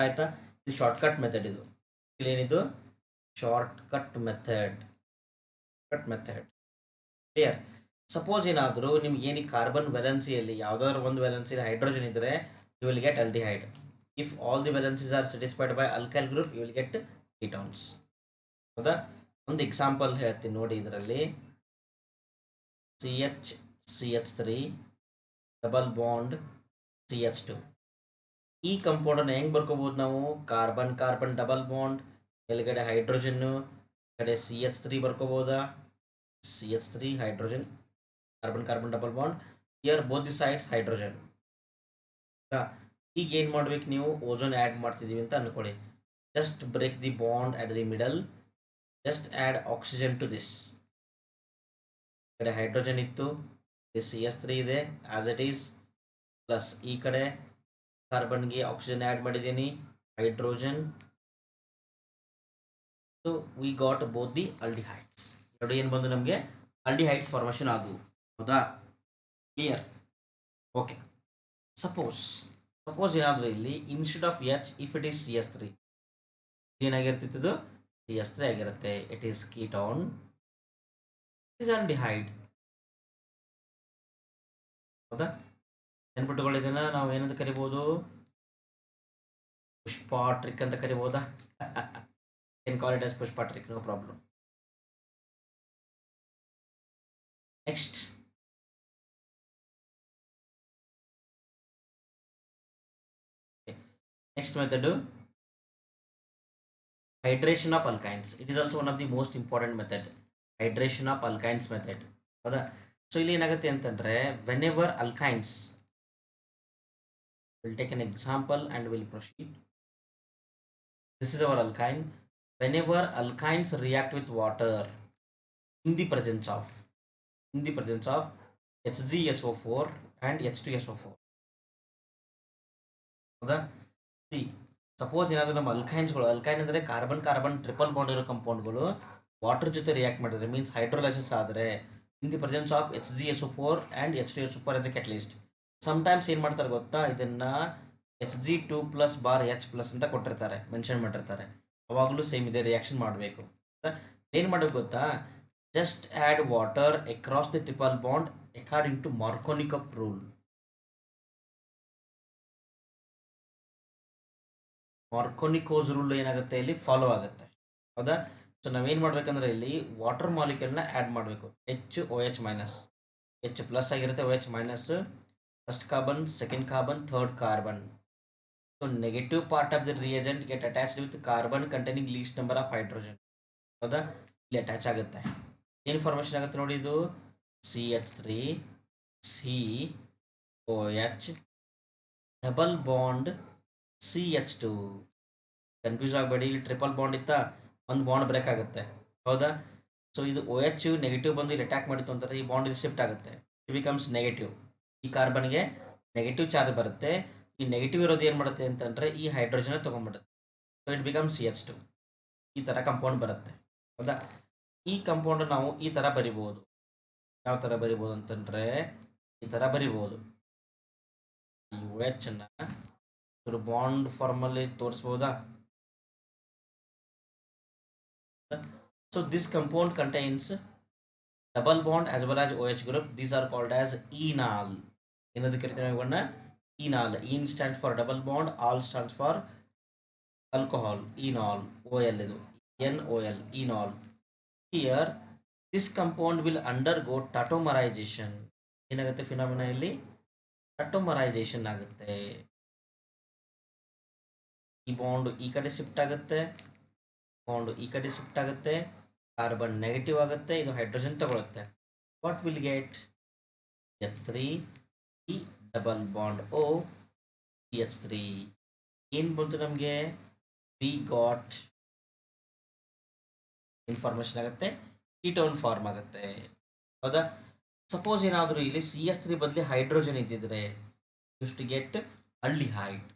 ಆಯ್ತಾ? ಇದು ಶಾರ್ಟ್ಕಟ್ ಮೆಥಡ್. ಇದು ಏನಿದು ಶಾರ್ಟ್ಕಟ್ ಮೆಥಡ್. ಕ್ಲಿಯರ್? ಸಪೋಸ್ ಏನಾದರೂ ನಿಮ್ಗೆ ಏನಕ್ಕೆ ಕಾರ್ಬನ್ ವ್ಯಾಲೆನ್ಸಿಯಲ್ಲಿ ಯಾವುದಾದ್ರು ಒಂದು ವ್ಯಾಲೆನ್ಸಿಯಲ್ಲಿ ಹೈಡ್ರೋಜನ್ ಇದ್ದರೆ you will get aldehyde. If all the valencies are satisfied by alkyl group you will get ketones. ಹೌದಾ? ಒಂದು ಎಕ್ಸಾಂಪಲ್ ಹೇಳ್ತೀನಿ ನೋಡಿ. ಇದರಲ್ಲಿ CH3 ಡಬಲ್ ಬಾಂಡ್ CH2. ಈ ಕಂಪೌಂಡನ್ನು ಹೆಂಗೆ ಬರ್ಕೋಬೋದು ನಾವು? ಕಾರ್ಬನ್ ಕಾರ್ಬನ್ ಡಬಲ್ ಬಾಂಡ್, ಮೇಲ್ಗಡೆ ಹೈಡ್ರೋಜನ್ನು, ಕಡೆ CH3 ಬರ್ಕೋಬೋದಾ? CH3 hydrogen, carbon carbon double bond, here both the sides hydrogen. ಈಗ ಏನು ಮಾಡ್ಬೇಕು ನೀವು? ಓಝೋನ್ ಆ್ಯಡ್ ಮಾಡ್ತಿದ್ದೀವಿ ಅಂತ ಅಂದ್ಕೊಳ್ಳಿ. Just break the bond at the middle, just add oxygen to this. ಕಡೆ ಹೈಡ್ರೋಜನ್ ಇತ್ತು, CH3 ಇದೆ ಆಸ್ ಇಟ್ ಈಸ್, ಪ್ಲಸ್ ಈ ಕಡೆ ಕಾರ್ಬನ್ಗೆ ಆಕ್ಸಿಜನ್ ಆ್ಯಡ್ ಮಾಡಿದ್ದೀನಿ, hydrogen. So we got both the aldehydes. ಎರಡು ಏನು ಬಂದು ನಮಗೆ ಆಲ್ಡಿಹೈಡ್ಸ್ ಫಾರ್ಮೇಷನ್ ಆಗುವು. ಹೌದಾ? ಕ್ಲಿಯರ್? ಓಕೆ. ಸಪೋಸ್ ಏನಾದರೂ ಇಲ್ಲಿ instead of H, if it is CH3, ಏನಾಗಿರ್ತಿತ್ತು? CH3 ಆಗಿರುತ್ತೆ. It is ketone, it is aldehyde. ಹೌದಾ? ನೆನ್ಪಿಟ್ಟುಕೊಳ್ಳಿದ್ದನ್ನ ನಾವು ಏನಂತ ಕರಿಬೋದು? ಪುಷ್ಪಾ ಟ್ರಿಕ್ ಅಂತ ಕರಿಬೋದಾ? can call it as pushpa trick, no problem. Next, next method, hydration of alkynes. It is also one of the most important method, hydration of alkynes method. ಹೌದಾ? So ಇಲ್ಲಿ ಏನಾಗುತ್ತೆ ಅಂತಂದರೆ, whenever alkynes, we'll take an example and we'll proceed. This is our alkyne. Whenever alkynes react with water in the presence of HgSO4 and H2SO4. ಹೌದಾ? C suppose ಏನಾದರೂ ನಮ್ಮ ಅಲ್ಕೈನ್ಸ್ಗಳು, alkyne ಅಂದರೆ carbon carbon triple bond ಇರೋ ಕಂಪೌಂಡ್ಗಳು water ಜೊತೆ react ಮಾಡಿದ್ರೆ, means hydrolysis ಆದರೆ, ಇನ್ the presence of HgSO4 and H2SO4 as A catalyst. Sometimes ಏನು ಮಾಡ್ತಾರೆ ಗೊತ್ತಾ? ಇದನ್ನು Hg2+H+ ಅಂತ ಕೊಟ್ಟಿರ್ತಾರೆ, ಮೆನ್ಷನ್ ಮಾಡಿರ್ತಾರೆ. ಅವಾಗಲೂ ಸೇಮ್ ಇದೆ ರಿಯಾಕ್ಷನ್ ಮಾಡಬೇಕು. ಏನು ಮಾಡಬೇಕು ಗೊತ್ತಾ? Just add water across the triple bond according to Markovnikov rule. Markovnikov's rule ಏನಾಗುತ್ತೆ ಇಲ್ಲಿ ಫಾಲೋ ಆಗುತ್ತೆ. ಹೌದಾ? ಸೊ ನಾವೇನು ಮಾಡಬೇಕಂದ್ರೆ ಇಲ್ಲಿ ವಾಟರ್ ಮಾಲಿಕ್ಯೂಲ್ನ ಆ್ಯಡ್ ಮಾಡಬೇಕು. HOH-, H+ ಆಗಿರುತ್ತೆ, OH-, first carbon, second carbon, third carbon. So negative part of the reagent get attached with carbon containing least number of hydrogen. ಹೌದಾ? ಇಲ್ಲಿ ಅಟ್ಯಾಚ್ ಆಗುತ್ತೆ. ಏನು ಫಾರ್ಮೇಷನ್ ಆಗುತ್ತೆ ನೋಡಿ? ಇದು CH3 COH double bond CH2. Confuse ಆಗಬೇಡಿ, ಇಲ್ಲಿ ಟ್ರಿಪಲ್ ಬಾಂಡ್ ಇತ್ತಾ, ಒಂದು ಬಾಂಡ್ ಬ್ರೇಕ್ ಆಗುತ್ತೆ. ಹೌದಾ? ಸೊ ಇದು OH ನೆಗೆಟಿವ್ ಬಂದು ಇಲ್ಲಿ ಅಟ್ಯಾಕ್ ಮಾಡಿತ್ತು ಅಂತಾರೆ, ಈ ಬಾಂಡ್ ಇಲ್ಲಿ ಶಿಫ್ಟ್ ಆಗುತ್ತೆ, ಇಟ್ ಬಿಕಮ್ಸ್ ನೆಗೆಟಿವ್. ಈ ಕಾರ್ಬನ್ಗೆ ನೆಗೆಟಿವ್ ಚಾರ್ಜ್ ಬರುತ್ತೆ. ಈ ನೆಗೆಟಿವ್ ಇರೋದು ಏನು ಮಾಡುತ್ತೆ ಅಂತಂದರೆ ಈ ಹೈಡ್ರೋಜನ್ ತೊಗೊಂಡ್ಬಿಡುತ್ತೆ. So it becomes CH2. ಈ ಥರ ಕಂಪೌಂಡ್ ಬರುತ್ತೆ. ಹೌದಾ? ಈ ಕಂಪೌಂಡ್ ನಾವು ಈ ಥರ ಬರಿಬೋದು. ಯಾವ ಥರ ಬರಿಬೋದು ಅಂತಂದರೆ ಈ ಥರ ಬರಿಬೋದು. ಈ OH-ನ ಇವರು ಬಾಂಡ್ ಫಾರ್ಮಲ್ಲಿ ತೋರಿಸ್ಬೋದಾ? So this compound contains double bond as well as OH group. These are called as enol. ಏನದು ಕರಿತೀವಿ ಇವನ್ನ? enol. En stands for double bond, all stands for alcohol. enol. OL ಇದು NOL, enol. Here this compound will undergo tautomerization. ಏನಾಗುತ್ತೆ phenomena ಇಲ್ಲಿ? ಟಟೋಮರೈಸೇಷನ್ ಆಗುತ್ತೆ. ಈ bond ಈ ಕಡೆ ಶಿಫ್ಟ್ ಆಗುತ್ತೆ, ಬಾಂಡ್ ಈ ಕಡೆ ಶಿಫ್ಟ್ ಆಗುತ್ತೆ, ಕಾರ್ಬನ್ ನೆಗೆಟಿವ್ ಆಗುತ್ತೆ, ಇದು ಹೈಡ್ರೋಜನ್ ತಗೊಳುತ್ತೆ. What will get? H3 ಈ ಡಬಲ್ ಬಾಂಡ್ O CH3 ಏನು ಬಂತು ನಮಗೆ ವಿ ಗಾಟ್ ಇನ್ಫಾರ್ಮೇಶನ್ ಆಗುತ್ತೆ ಕೀಟೋನ್ ಫಾರ್ಮ್ ಆಗುತ್ತೆ ಹೌದಾ. ಸಪೋಸ್ ಏನಾದರೂ ಇಲ್ಲಿ CH3 ಬದಲಿ ಹೈಡ್ರೋಜನ್ ಇದ್ದಿದ್ರೆ use to get aldehyde.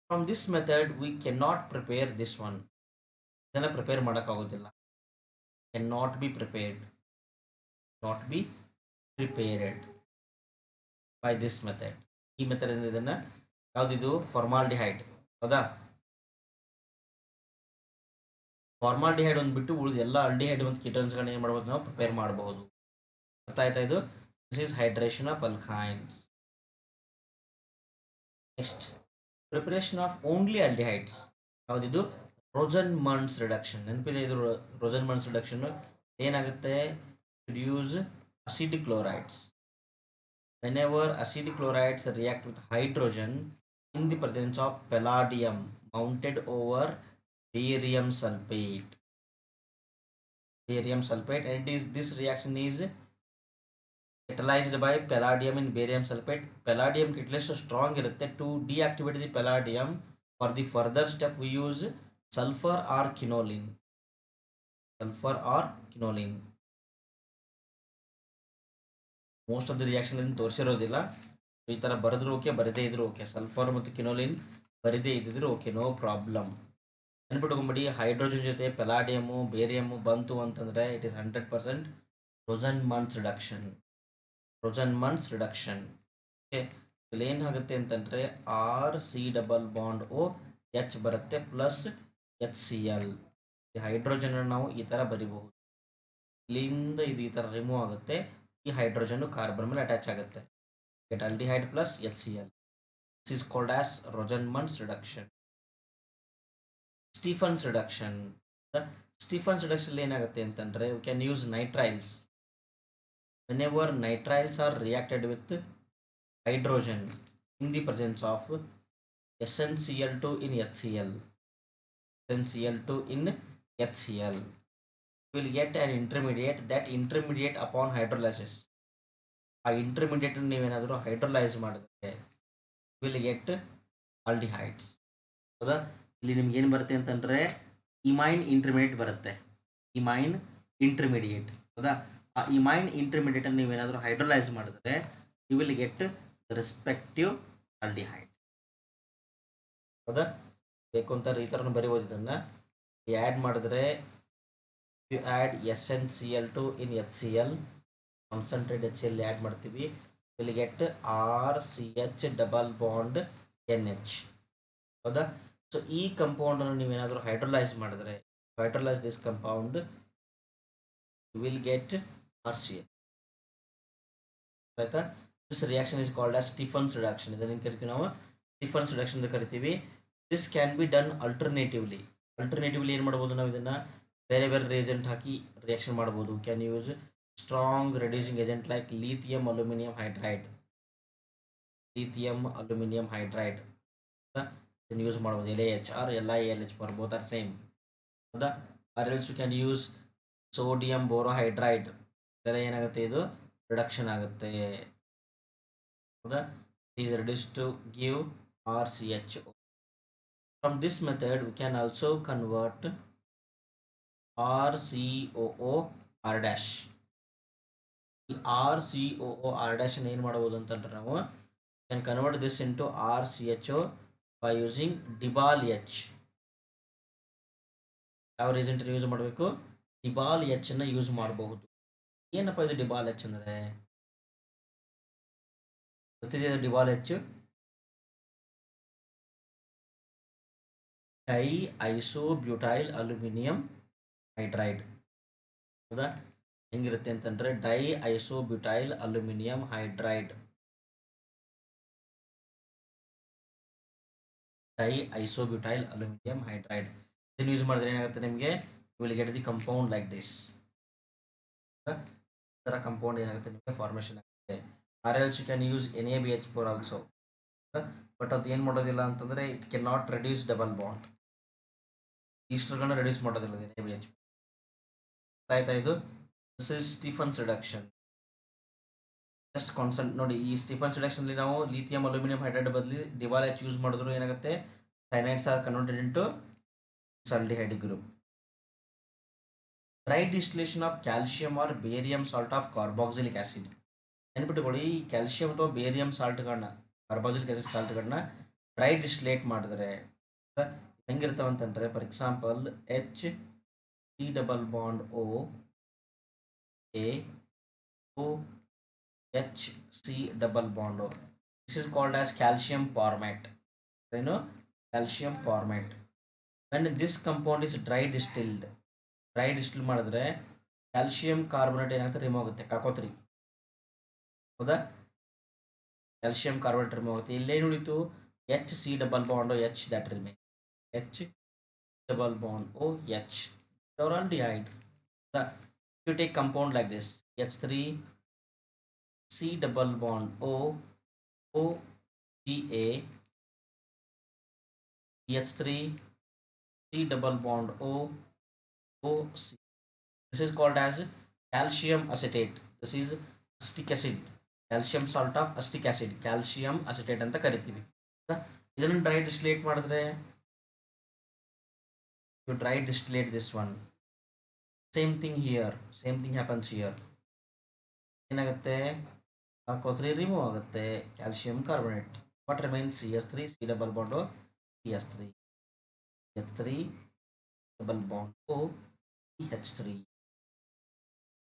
From this method we cannot prepare this one. ಇದನ್ನ ಪ್ರಿಪೇರ್ ಮಾಡೋಕ್ಕಾಗೋದಿಲ್ಲ. cannot be prepared, not be prepared by this method. ಈ ಮೆಥಡ್ ಇದನ್ನ ಯಾವುದಿದು ಫಾರ್ಮಾಲ್ಡಿಹೈಡ್ ಹೌದಾ. ಫಾರ್ಮಾಲ್ಡಿಹೈಡ್ ಒಂದು ಬಿಟ್ಟು ಉಳಿದ ಎಲ್ಲ ಆಲ್ಡಿಹೈಡ್ ಮತ್ತು ಕೀಟೋನ್ಸ್ಗಳನ್ನ ಏನು ಮಾಡ್ಬೋದು ನಾವು ಪ್ರಿಪೇರ್ ಮಾಡಬಹುದು. ಅರ್ಥ ಆಯ್ತಾ ಇದು. This is hydration of alkynes. Next preparation of only aldehydes ಯಾವುದಿದು ರೋಜನ್ಮನ್ಸ್ ರಿಡಕ್ಷನ್. ನೆನಪಿದೆ ಇದು ರೋಜನ್ಮನ್ಸ್ ರಿಡಕ್ಷನ್ ಏನಾಗುತ್ತೆ use acid chlorides. Whenever acid chlorides react with hydrogen in the presence of palladium mounted over barium sulfate, and it is this reaction is catalyzed by palladium in barium sulfate. Palladium catalyst strong irutte. To deactivate the palladium for the further step we use sulfur or quinoline. Most of the reaction ತೋರಿಸಿರೋದಿಲ್ಲ. ಈ ಥರ ಬರೆದ್ರು okay, ಬರದೇ ಇದ್ರು okay. Sulphur ಮತ್ತು ಕಿನೋಲಿನ್ ಬರದೇ ಇದ್ದಿದ್ರು okay, no problem. ನೆನ್ಪಿಟ್ಕೊಂಬಿಡಿ, hydrogen ಜೊತೆ ಪೆಲಾಡಿಯಮು ಬೇರಿಯಮ್ಮು ಬಂತು ಅಂತಂದರೆ ಇಟ್ ಈಸ್ 100% ರೋಜನ್ಮನ್ಸ್ ರಿಡಕ್ಷನ್. ಓಕೆ, ಇಲ್ಲಿ ಏನಾಗುತ್ತೆ ಅಂತಂದರೆ RC⋯OH ಬರುತ್ತೆ ಪ್ಲಸ್ HCl. ಈ ಹೈಡ್ರೋಜನ್ ನಾವು ಈ ಥರ ಬರಿಬಹುದು. ಇಲ್ಲಿಂದ ಇದು ಈ ಥರ ರಿಮೂವ್ ಆಗುತ್ತೆ. ಈ ಹೈಡ್ರೋಜನ್ ಕಾರ್ಬನ್ ಮೇಲೆ ಅಟ್ಯಾಚ್ ಆಗುತ್ತೆ. Get aldehyde plus HCl. This is called as Rosenmund's reduction. Stephen's reduction. Stephen's reduction ಏನಾಗುತ್ತೆ ಅಂತಂದರೆ we can use nitriles. Whenever nitriles are reacted with hydrogen in the presence of SnCl2 in HCl, will get an intermediate. That intermediate upon hydrolysis, ಆ intermediate ನೀವೇನಾದರೂ hydrolyse ಮಾಡಿದ್ರೆ will get aldehydes. ಹೌದಾ. ಇಲ್ಲಿ ನಿಮ್ಗೆ ಏನು ಬರುತ್ತೆ ಅಂತಂದರೆ ಇಮೈನ್ ಇಂಟರ್ಮೀಡಿಯೇಟ್ ಬರುತ್ತೆ. ಇಮೈನ್ ಇಂಟರ್ಮೀಡಿಯೇಟ್ ಹೌದಾ. ಆ ಇಮೈನ್ ಇಂಟರ್ಮೀಡಿಯೇಟನ್ನು ನೀವೇನಾದರೂ ಹೈಡ್ರೋಲೈಸ್ ಮಾಡಿದ್ರೆ you will get respective aldehyde. ಹೌದಾ. ಬೇಕು ಅಂತ ಈ ಥರನೂ ಬರೀಬೋದು. ಇದನ್ನು ಆ್ಯಡ್ ಮಾಡಿದ್ರೆ you add SnCl2 in HCl, concentrate HCl add ಮಾಡ್ತೀವಿ. Will get RCH⋯NH. ಹೌದಾ. ಸೊ ಈ ಕಂಪೌಂಡನ್ನು ನೀವೇನಾದರೂ ಹೈಡ್ರೋಲೈಸ್ ಮಾಡಿದ್ರೆ, hydrolyse this compound will get RCH. ಆಯಿತಾ. This reaction is called as Stephen's reduction. ಇದನ್ನು ಕರಿತೀವಿ ನಾವು ಸ್ಟೀಫನ್ಸ್ ರಿಡಕ್ಷನ್ ಅಂತ ಕರಿತೀವಿ. This can be done alternatively ಏನು ಮಾಡ್ಬೋದು ನಾವು ಇದನ್ನು ಬೇರೆ ಬೇರೆ ರಿಯೇಜೆಂಟ್ ಹಾಕಿ ರಿಯಾಕ್ಷನ್ ಮಾಡ್ಬೋದು. Can use strong reducing agent like lithium aluminium hydride ಇದನ್ನು ಯೂಸ್ ಮಾಡ್ಬೋದು. LaH or LiAlH for both are same. ಹೌದಾ. Or else you can use sodium borohydride. ಇದೆಲ್ಲ ಏನಾಗುತ್ತೆ, ಇದು ರಿಡಕ್ಷನ್ ಆಗುತ್ತೆ. ಹೌದಾ. Is reduce to give RCHO. From this method we can also convert RCOOR'. ಈ RCOOR' ಏನು ಮಾಡ್ಬೋದು ಅಂತಂದ್ರೆ ನಾವು can convert this into RCHO by using DIBAL H. ಯಾವ ರೀಸೆಂಟ್ ಯೂಸ್ ಮಾಡಬೇಕು, ಡಿಬಾಲ್ Hನ ಯೂಸ್ ಮಾಡಬಹುದು. ಏನಪ್ಪ ಇದು ಡಿಬಾಲ್ H ಅಂದರೆ ಗೊತ್ತಿದೆಯಾ? DIBAL H diisobutyl aluminium hydride. ಹೌದಾ. ಹೆಂಗಿರುತ್ತೆ ಅಂತಂದರೆ ಡೈಐಸೋಬ್ಯೂಟೈಲ್ ಅಲ್ಯೂಮಿನಿಯಂ ಹೈಡ್ರೈಡ್. ಇದನ್ನು ಯೂಸ್ ಮಾಡಿದ್ರೆ ಏನಾಗುತ್ತೆ ನಿಮಗೆ, will get the compound like this. ಈ ಥರ ಕಂಪೌಂಡ್ ಏನಾಗುತ್ತೆ ನಿಮಗೆ ಫಾರ್ಮೇಷನ್ ಆಗುತ್ತೆ. Or else you can use NaBH4 also. But ಅದು ಏನು ಮಾಡೋದಿಲ್ಲ ಅಂತಂದರೆ it can not reduce double bond. ಈಸ್ಟರ್ಗಳನ್ನ ರೆಡ್ಯೂಸ್ ಮಾಡೋದಿಲ್ಲ NaBH. ಆಯ್ತಾ. ಇದು this is Stephen's reduction. Just ಕಾನ್ಸಂಟ್ ನೋಡಿ, ಈ ಸ್ಟೀಫನ್ಸ್ ರಿಡಕ್ಷನ್ಲಿ ನಾವು ಲಿಥಿಯಂ ಅಲ್ಯೂಮಿನಿಯಂ ಹೈಡ್ರೈಡ್ ಬದಲಿ ಡಿವಾಲ್ ಎಚ್ ಯೂಸ್ ಮಾಡಿದ್ರು ಏನಾಗುತ್ತೆ, cyanides are converted into aldehyde group. Dry distillation of calcium or barium salt of carboxylic acid. ನೆನ್ಪಿಟ್ಟುಕೊಳ್ಳಿ, ಈ ಕ್ಯಾಲ್ಸಿಯಂ ಅಥವಾ ಬೇರಿಯಂ ಸಾಲ್ಟ್ಗಳನ್ನ, ಕಾರ್ಬಾಕ್ಸಿಲಿಕ್ ಆಸಿಡ್ ಸಾಲ್ಟ್ಗಳನ್ನ ಡ್ರೈ ಡಿಸ್ಟಿಲೇಟ್ ಮಾಡಿದ್ರೆ ಹೆಂಗಿರ್ತಾವ ಅಂತಂದ್ರೆ, for example H C double bond O A O H C double bond O. This is called as calcium formate. ಏನು? Calcium formate. when this compound is dry distilled, dry distil ಮಾಡಿದ್ರೆ calcium carbonate ಏನಾಗುತ್ತೆ, remove ಆಗುತ್ತೆ, ಕಾಕೋತ್ರಿ. ಹೌದಾ? Calcium carbonate remove ಆಗುತ್ತೆ. ಇಲ್ಲೇನು ಉಳಿತು? H C double bond H, that remain H double bond O H. They're aldehyde. If you take compound like this, H3 C double bond O O G A H3 C double bond O O C. This is called as calcium acetate. This is acetic acid. Calcium salt of acetic acid. Calcium acetate ಅಂತ ಕರಿತೀವಿ. ಇದನ್ನು dry distillate ಮಾಡಿದ್ರೆ, you dry distillate this one. Same thing here. Same thing happens here. ಏನಾಗುತ್ತೆ? ಕಾಕೋತ್ರಿ remove ಆಗುತ್ತೆ, calcium carbonate. What remains? CH3 C double bond O CH3 H3 double bond O CH3.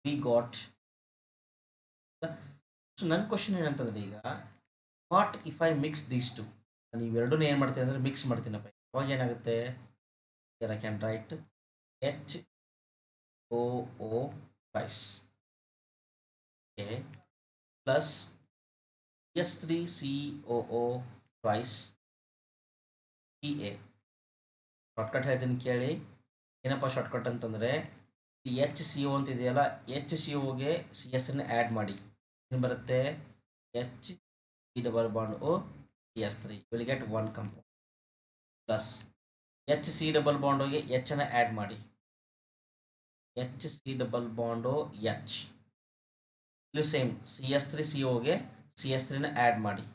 We got. So ನನ್ನ question ಏನಂತಂದ್ರೆ, ಈಗ what if I mix these two? ನಾನು ಇವೆರಡೂ ಏನು ಮಾಡ್ತೀನಿ ಅಂದರೆ ಮಿಕ್ಸ್ ಮಾಡ್ತೀನಪ್ಪ. ಅವಾಗ ಏನಾಗುತ್ತೆ? I can write H O O twice plus H3 COO twice CA. Shortcut ಹೇಳ್ತೀನಿ ಕೇಳಿ. ಏನಪ್ಪ ಶಾರ್ಟ್ಕಟ್ ಅಂತಂದರೆ, ಈ ಎಚ್ ಸಿ ಒ ಅಂತ ಇದೆಯಲ್ಲ, ಎಚ್ ಸಿ ಒಗೆ CH3ನ ಆ್ಯಡ್ ಮಾಡಿ. ಏನು ಬರುತ್ತೆ? H C double bond O CH3 will get one compound. Plus H C double bond ಓಗೆ ಎಚ್ ಅನ್ನು ಆ್ಯಡ್ ಮಾಡಿ, H C double bond O H. ಇದು ಸೇಮ್ CH3 COಗೆ CH3ನ ಆ್ಯಡ್ ಮಾಡಿ,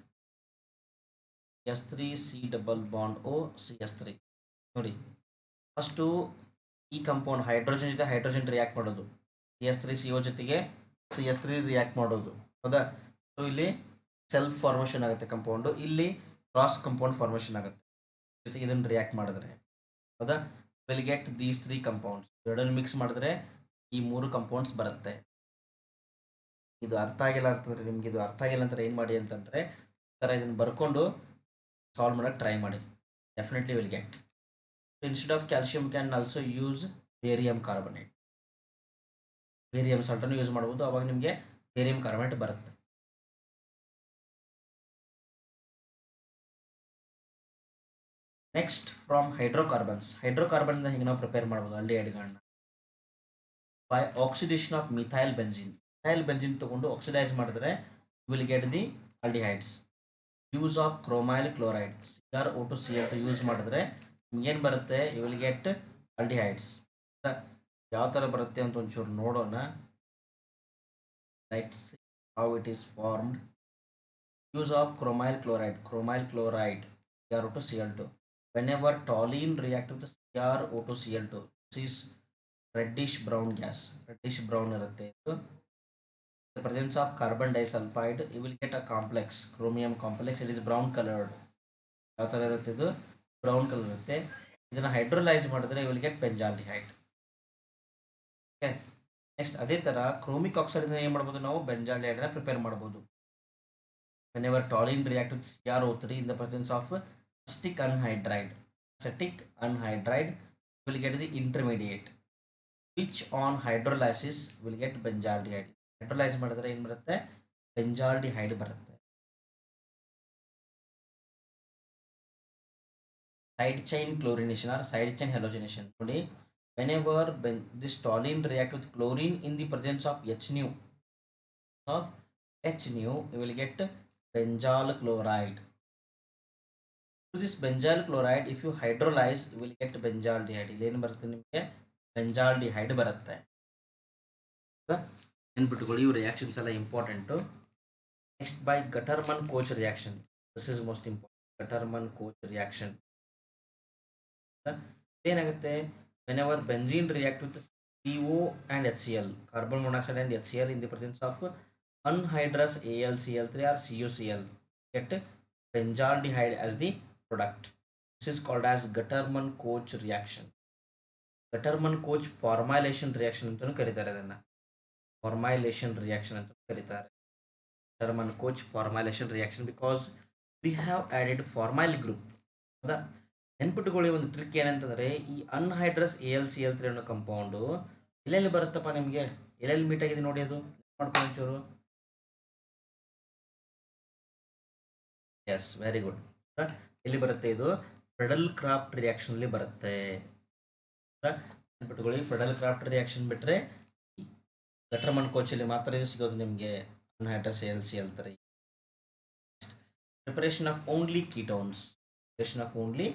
CH3 C double bond O CH3. ನೋಡಿ, first ಈ compound hydrogen ಜೊತೆ ಹೈಡ್ರೋಜನ್ ರಿಯಾಕ್ಟ್ ಮಾಡೋದು, CH3 CO ಜೊತೆಗೆ CH3 ರಿಯಾಕ್ಟ್ ಮಾಡೋದು. ಹೌದಾ? ಸೊ ಇಲ್ಲಿ ಸೆಲ್ಫ್ ಫಾರ್ಮೇಷನ್ ಆಗುತ್ತೆ ಕಂಪೌಂಡು, ಇಲ್ಲಿ ಕ್ರಾಸ್ ಕಂಪೌಂಡ್ ಫಾರ್ಮೇಷನ್ ಆಗುತ್ತೆ ಜೊತೆಗೆ ಇದನ್ನು ರಿಯಾಕ್ಟ್ ಮಾಡಿದ್ರೆ. ಹೌದಾ? Will get these 3 compounds. ಎರಡನ್ನು ಮಿಕ್ಸ್ ಮಾಡಿದ್ರೆ ಈ 3 ಕಂಪೌಂಡ್ಸ್ ಬರುತ್ತೆ. ಇದು ಅರ್ಥ ಆಗಿಲ್ಲ ಅಂತಂದರೆ, ನಿಮ್ಗೆ ಇದು ಅರ್ಥ ಆಗಿಲ್ಲ ಅಂತಾರೆ ಏನು ಮಾಡಿ ಅಂತಂದರೆ, ಥರ ಇದನ್ನು ಬರ್ಕೊಂಡು ಸಾಲ್ವ್ ಮಾಡೋಕ್ಕೆ ಟ್ರೈ ಮಾಡಿ. Definitely will get. Instead of calcium can also use barium carbonate. Barium ಸಾಲ್ಟನ್ನು ಯೂಸ್ ಮಾಡ್ಬೋದು, ಅವಾಗ ನಿಮಗೆ ಬೇರಿಯಂ ಕಾರ್ಬನೇಟ್ ಬರುತ್ತೆ. Next, from hydrocarbons. ಹೈಡ್ರೋಕಾರ್ಬನ್ ಹಿಂಗೆ ನಾವು ಪ್ರಿಪೇರ್ ಮಾಡ್ಬೋದು ಆಲ್ಡಿಹೈಡ್ಗಳನ್ನ by oxidation of methyl benzene. Methyl benzene ತೊಗೊಂಡು ಆಕ್ಸಿಡೈಸ್ ಮಾಡಿದ್ರೆ will get the aldehydes. Use of chromyl chloride CrO2Cl2 use ಮಾಡಿದ್ರೆ ಏನು ಬರುತ್ತೆ? You will get aldehydes. ಯಾವ ಥರ ಬರುತ್ತೆ ಅಂತ ಒಂಚೂರು ನೋಡೋಣ. Let's see how it is formed. Use of chromyl chloride CrO2Cl2. whenever toluene react with CrO2Cl2, this is reddish brown gas. reddish brown ಇರುತ್ತೆ ಇದು. The presence of carbon disulfide, you will get a complex, chromium complex. It is brown colored. ಯಾವ ಥರ ಇರುತ್ತೆ? ಇದು brown colour ಇರುತ್ತೆ. ಇದನ್ನು hydrolyse ಮಾಡಿದ್ರೆ you will get benzaldehyde. Okay. Next ಅದೇ ಥರ ಕ್ರೋಮಿಕ್ ಆಕ್ಸೈಡ್ನ ಏನು ಮಾಡ್ಬೋದು ನಾವು? ಬೆಂಜಾಲ್ಡಿಹೈಡ್ನ ಪ್ರಿಪೇರ್ ಮಾಡ್ಬೋದು. whenever toluene react with CrO3 in the presence of acetic anhydride, you will get the intermediate, which on hydrolysis will get benzaldehyde. Hydrolyse ಮಾಡಿದ್ರೆ ಏನು ಬರುತ್ತೆ? ಬೆಂಜಾಲ್ಡಿಹೈಡ್ ಬರುತ್ತೆ. Side chain chlorination or side chain halogenation. ನೋಡಿ, whenever this toluene react with chlorine in the presence of HNu, you will get benzyl chloride. To this benzyl chloride, if you hydrolyze, you will get ಬೆಂಜಾಲ್ಡಿಹೈಡ್. ಇಲ್ಲಿ ಏನು ಬರುತ್ತೆ ನಿಮಗೆ? ಬೆಂಜಾಲ್ಡಿಹೈಡ್ ಬರುತ್ತೆ. ನೆನ್ಪಿಟ್ಕೊಳ್ಳಿ, ಇವು reactions ಎಲ್ಲ important. Next, by Gutterman-Koch reaction. This is most important. Gutterman-Koch reaction. ಏನಾಗುತ್ತೆ, whenever benzene react with CO and HCl, carbon monoxide and HCl in the presence of anhydrous AlCl3 or CuCl, get benzaldehyde as the product. This is called as Gutterman-Koch reaction. Gutterman-Koch formylation reaction ಅಂತಲೂ ಕರೀತಾರೆ. ಅದನ್ನು formylation reaction ಅಂತ ಕರೀತಾರೆ. Gutterman-Koch formylation reaction because we have added formyl group. ಹೌದಾ? ನೆನ್ಪಿಟ್ಟುಕೊಳ್ಳಿ, ಒಂದು trick ಏನಂತಂದರೆ, ಈ anhydrous AlCl3 ಅನ್ನೋ ಕಂಪೌಂಡು ಎಲ್ಲೆಲ್ಲಿ ಬರುತ್ತಪ್ಪ ನಿಮಗೆ, ಎಲ್ಲೆಲ್ಲಿ ಮೀಟ್ ಆಗಿದೆ ನೋಡಿ, ಅದು ಮಾಡ್ಕೊಂಡು ಒಂಚೂರು. Yes, very good. ಎಲ್ಲಿ ಬರುತ್ತೆ ಇದು? ಫ್ರೆಡಲ್ ಕ್ರಾಫ್ಟ್ ರಿಯಾಕ್ಷನಲ್ಲಿ ಬರುತ್ತೆ. ನೆನ್ಪಿಟ್ಟುಕೊಳ್ಳಿ, ಫ್ರೆಡಲ್ ಕ್ರಾಫ್ಟ್ ರಿಯಾಕ್ಷನ್ ಬಿಟ್ಟರೆ ಗಟರ್ಮನ್-ಕೋಚಲ್ಲಿ ಮಾತ್ರ ಇದು ಸಿಗೋದು ನಿಮಗೆ, anhydrous AlCl3. Preparation of only ketones. Preparation of only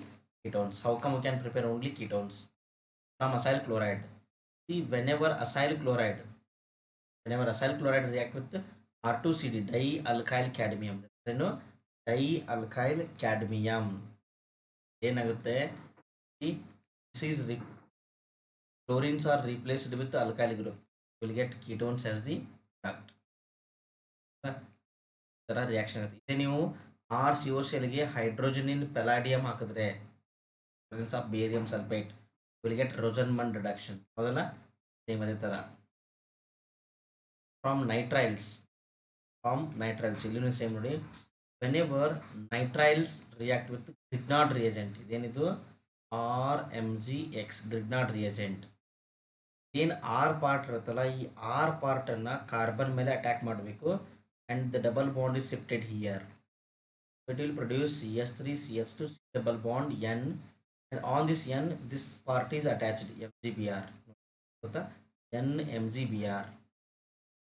ketones. How come we can prepare only ketones? From acyl chloride. See, whenever acyl chloride react with R2CD, dialkyl cadmium, dialkyl cadmium, ಏನಾಗುತ್ತೆ, this is chlorines are replaced with the alkyl group. You will get ketones as the product. ತರ reaction ಆಗುತ್ತೆ. ಇದೇ ನೀವು RCOClಗೆ hydrogen ಇನ್ ಪೆಲಾಡಿಯಂ ಹಾಕಿದ್ರೆ, presence of barium sulfate, you will get Rosenman reduction. ಹೌದಲ್ಲ? Same ಅದೇ ಥರ. From nitriles ಇಲ್ಲಿನೂ ಸೇಮ್ ನೋಡಿ. Whenever nitriles react with Grignard reagent, ಇದೇನಿದು RMgX ಗ್ರಿಗ್ನಾರ್ಡ್ ರಿಯೇಜೆಂಟ್. ಏನು ಆರ್ ಪಾರ್ಟ್ ಇರುತ್ತಲ್ಲ, ಈ ಆರ್ ಪಾರ್ಟನ್ನು ಕಾರ್ಬನ್ ಮೇಲೆ ಅಟ್ಯಾಕ್ ಮಾಡಬೇಕು, and the double bond is shifted here. So it will produce CH3, CH2, C double bond N, and on this N, this part is attached, MgBr. NMgBr.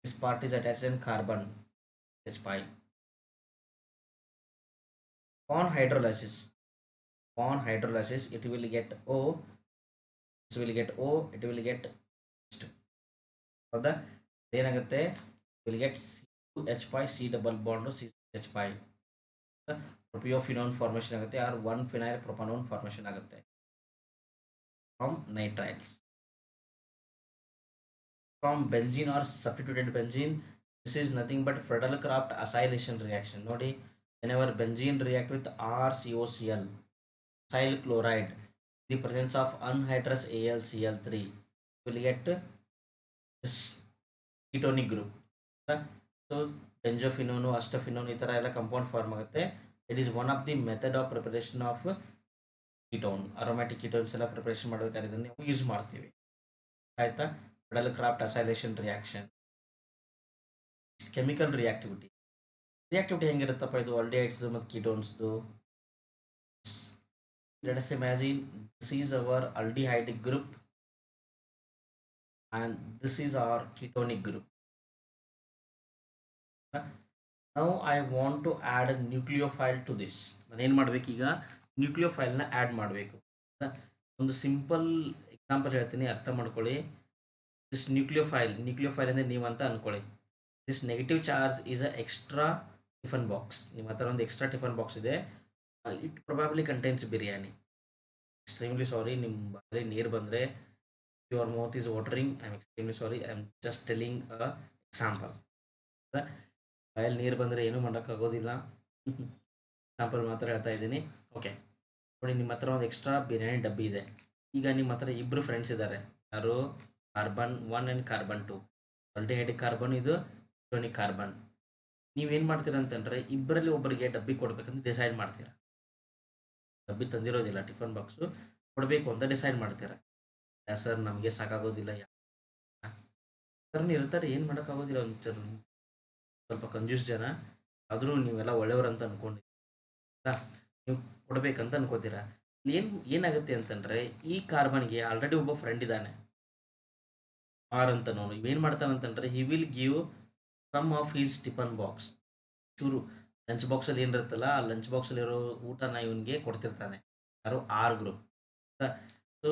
This part is attached in carbon, H5. On hydrolysis, it will get O, this will get O, it will get H2. ಹೌದಾ? ಏನಾಗುತ್ತೆ, will get H5, C double bond to CH5. Propiophenone formation ಆಗುತ್ತೆ, or 1-phenyl propanone formation ಆಗುತ್ತೆ from nitriles. From benzene or substituted benzene, this is nothing but Friedel Crafts acylation reaction. ನೋಡಿ, whenever benzene react with RCOCl, acyl chloride, the presence of anhydrous AlCl3, will get this ketonic group. ಸೊ benzophenone, acetophenone, ಈ ಥರ ಎಲ್ಲ compound form ಆಗುತ್ತೆ. It is one of the method of preparation of ketone. Aromatic ketones ಎಲ್ಲ preparation ಮಾಡಬೇಕಾದ್ರೆ ಇದನ್ನು use ಮಾಡ್ತೀವಿ. ಆಯಿತಾ? Friedel Crafts acylation reaction. Chemical reactivity ಹೆಂಗಿರುತ್ತಪ್ಪ ಇದು ಆಲ್ಡಿಹೈಡ್ಸ್ ಮತ್ತು ಕೀಟೋನ್ಸ್ದು? Let us imagine this is our aldehydic group and this is our ketonic group. Now I want to add a nucleophile to this. ನಾನು ಏನು ಮಾಡಬೇಕು, ಈಗ ನ್ಯೂಕ್ಲಿಯೋಫೈಲ್ನ ಆ್ಯಡ್ ಮಾಡಬೇಕು. ಒಂದು ಸಿಂಪಲ್ ಎಕ್ಸಾಂಪಲ್ ಹೇಳ್ತೀನಿ, ಅರ್ಥ ಮಾಡ್ಕೊಳ್ಳಿ. ದಿಸ್ ನ್ಯೂಕ್ಲಿಯೋಫೈಲ್ ಅಂದರೆ ನೀವು ಅಂತ ಅಂದ್ಕೊಳ್ಳಿ. This negative charge is a extra tiffin box. ನಿಮ್ಮ ಹತ್ರ ಒಂದು ಎಕ್ಸ್ಟ್ರಾ ಟಿಫನ್ ಬಾಕ್ಸ್ ಇದೆ. It probably contains biryani. Extremely sorry, ನಿಮ್ಮ ಬಾಯಲ್ಲಿ ನೀರು ಬಂದರೆ, your mouth is watering, I am extremely sorry, I am just telling a example. ಬಾಯಲ್ಲಿ ನೀರು ಬಂದರೆ ಏನೂ ಮಾಡೋಕ್ಕಾಗೋದಿಲ್ಲ, ಎಕ್ಸಾಂಪಲ್ ಮಾತ್ರ ಹೇಳ್ತಾ ಇದ್ದೀನಿ. ಓಕೆ, ನೋಡಿ, ನಿಮ್ಮ ಹತ್ರ ಒಂದು ಎಕ್ಸ್ಟ್ರಾ ಬಿರಿಯಾನಿ ಡಬ್ಬಿ ಇದೆ. ಈಗ ನಿಮ್ಮ ಹತ್ರ ಇಬ್ಬರು ಫ್ರೆಂಡ್ಸ್ ಇದ್ದಾರೆ. ಯಾರು? Carbon 1 and carbon 2. ಆಲ್ಡಿಹೈಡಿಕ್ ಕಾರ್ಬನ್, ಇದು ಕೆಟೋನಿಕ್ ಕಾರ್ಬನ್. ನೀವೇನು ಮಾಡ್ತೀರ ಅಂತಂದರೆ, ಇಬ್ಬರಲ್ಲಿ ಒಬ್ಬರಿಗೆ ಡಬ್ಬಿ ಕೊಡಬೇಕಂತ ಡಿಸೈಡ್ ಮಾಡ್ತೀರಾ. ಡಬ್ಬಿ ತಂದಿರೋದಿಲ್ಲ, ಟಿಫನ್ ಬಾಕ್ಸು ಕೊಡಬೇಕು ಅಂತ ಡಿಸೈಡ್ ಮಾಡ್ತೀರಾ. ಯಾ ಸರ್, ನಮಗೆ ಸಾಕಾಗೋದಿಲ್ಲ, ಸರ್ ಇರ್ತಾರೆ, ಏನು ಮಾಡೋಕ್ಕಾಗೋದಿಲ್ಲ, ಒಂಚೂರು ಸ್ವಲ್ಪ ಕಂಜೂಸ್ ಜನ, ಆದರೂ ನೀವೆಲ್ಲ ಒಳ್ಳೆಯವರು ಅಂತ ಅಂದ್ಕೊಂಡಿದ್ದೀರಾ, ನೀವು ಕೊಡಬೇಕಂತ ಅನ್ಕೋತೀರಾ. ಏನಾಗುತ್ತೆ ಅಂತಂದರೆ, ಈ ಕಾರ್ಬನ್ಗೆ ಆಲ್ರೆಡಿ ಒಬ್ಬ ಫ್ರೆಂಡ್ ಇದ್ದಾನೆ, ಆರ್ ಅಂತ. ನೋಡು, ಇವೇನು ಮಾಡ್ತಾನಂತಂದರೆ, he will give some of his tiffin box. ಚೂರು ಲಂಚ್ ಬಾಕ್ಸಲ್ಲಿ ಏನಿರುತ್ತಲ್ಲ, ಆ ಲಂಚ್ ಬಾಕ್ಸಲ್ಲಿರೋ ಊಟನ ಇವನಿಗೆ ಕೊಡ್ತಿರ್ತಾನೆ. ಯಾರು? R group. So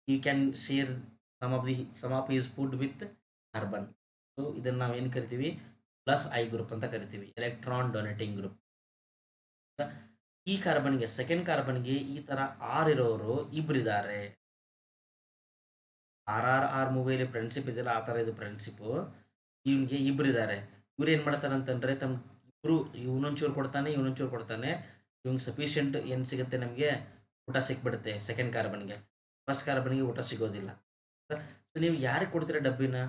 you can share some of his food with carbon. So ಇದನ್ನು ನಾವೇನು ಕರಿತೀವಿ? ಪ್ಲಸ್ ಐ ಗ್ರೂಪ್ ಅಂತ ಕರಿತೀವಿ, ಎಲೆಕ್ಟ್ರಾನ್ ಡೊನೇಟಿಂಗ್ ಗ್ರೂಪ್. ಈ ಕಾರ್ಬನ್ಗೆ ಸೆಕೆಂಡ್ ಕಾರ್ಬನ್ಗೆ ಈ ತರ ಆರ್ ಇರೋರು ಇಬ್ಬರಿದ್ದಾರೆ. ಆರ್ ಮೂವಿಯಲ್ಲಿ ಫ್ರೆಂಡ್ಶಿಪ್ ಇದೆಯಲ್ಲ ಆ ಥರ ಇದು ಫ್ರೆಂಡ್ಶಿಪ್ಪು. ಇವನಿಗೆ ಇಬ್ಬರಿದ್ದಾರೆ. ಇವ್ರು ಏನು ಮಾಡ್ತಾರೆ ಅಂತಂದರೆ ತಮ್ಮ ಇಬ್ಬರು ಇವನೊಂಚೂರು ಕೊಡ್ತಾನೆ ಇವನೊಂಚೂರು ಕೊಡ್ತಾನೆ. ಇವ್ನಿಗೆ ಸಫಿಷಿಯೆಂಟ್ ಏನು ಸಿಗುತ್ತೆ, ನಮಗೆ ಊಟ ಸಿಕ್ಬಿಡುತ್ತೆ ಸೆಕೆಂಡ್ ಕಾರ್ಬನ್ಗೆ. ಫಸ್ಟ್ ಕಾರ್ಬನ್ಗೆ ಊಟ ಸಿಗೋದಿಲ್ಲ. ಸೊ ನೀವು ಯಾರಿಗೆ ಕೊಡ್ತೀರಾ ಡಬ್ಬಿನ?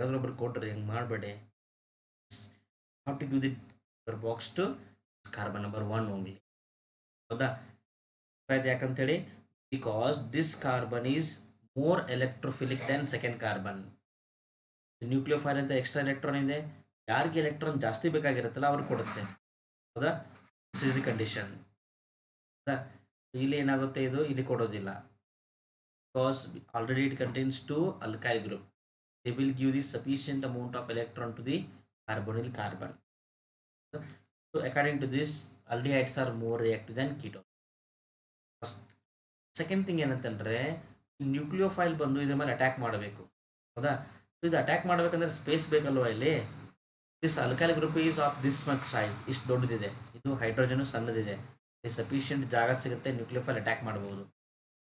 ಯಾವ್ದೊಬ್ರು ಕೊಟ್ರಿ, ಹಿಂಗೆ ಮಾಡಬೇಡಿ. How to give the box to carbon number 1 only. ಹೌದಾ? ಯಾಕಂತೇಳಿ because this carbon is more electrophilic than second carbon. Nucleophile ಅಂತ ಎಕ್ಸ್ಟ್ರಾ ಎಲೆಕ್ಟ್ರಾನ್ ಇದೆ, ಯಾರಿಗೆ ಎಲೆಕ್ಟ್ರಾನ್ ಜಾಸ್ತಿ ಬೇಕಾಗಿರುತ್ತಲ್ಲ ಅವ್ರಿಗೆ ಕೊಡುತ್ತೆ. ಹೌದಾ? This is the condition. ಹೌದಾ? ಇಲ್ಲಿ ಏನಾಗುತ್ತೆ, ಇದು ಇಲ್ಲಿ ಕೊಡೋದಿಲ್ಲ. Because already it contains 2 alkyl group. They will give the sufficient amount of electron to the carbonyl carbon. So according to this, aldehydes are more reactive than ketones. First. Second thing ಏನಂತಂದರೆ, nucleophile ಬಂದು ಇದ್ರ ಮೇಲೆ attack ಮಾಡಬೇಕು. ಹೌದಾ? ಇದು attack ಮಾಡಬೇಕಂದ್ರೆ space ಬೇಕಲ್ವ ಇಲ್ಲಿ. This alkyl group is of this much size, ಇಷ್ಟು ದೊಡ್ಡದಿದೆ. ಇದು ಹೈಡ್ರೋಜನ್ ಸಣ್ಣದಿದೆ. ಸಫಿಷಿಯೆಂಟ್ ಜಾಗ ಸಿಗುತ್ತೆ, ನ್ಯೂಕ್ಲಿಯೋಫೈಲ್ ಅಟ್ಯಾಕ್ ಮಾಡಬಹುದು.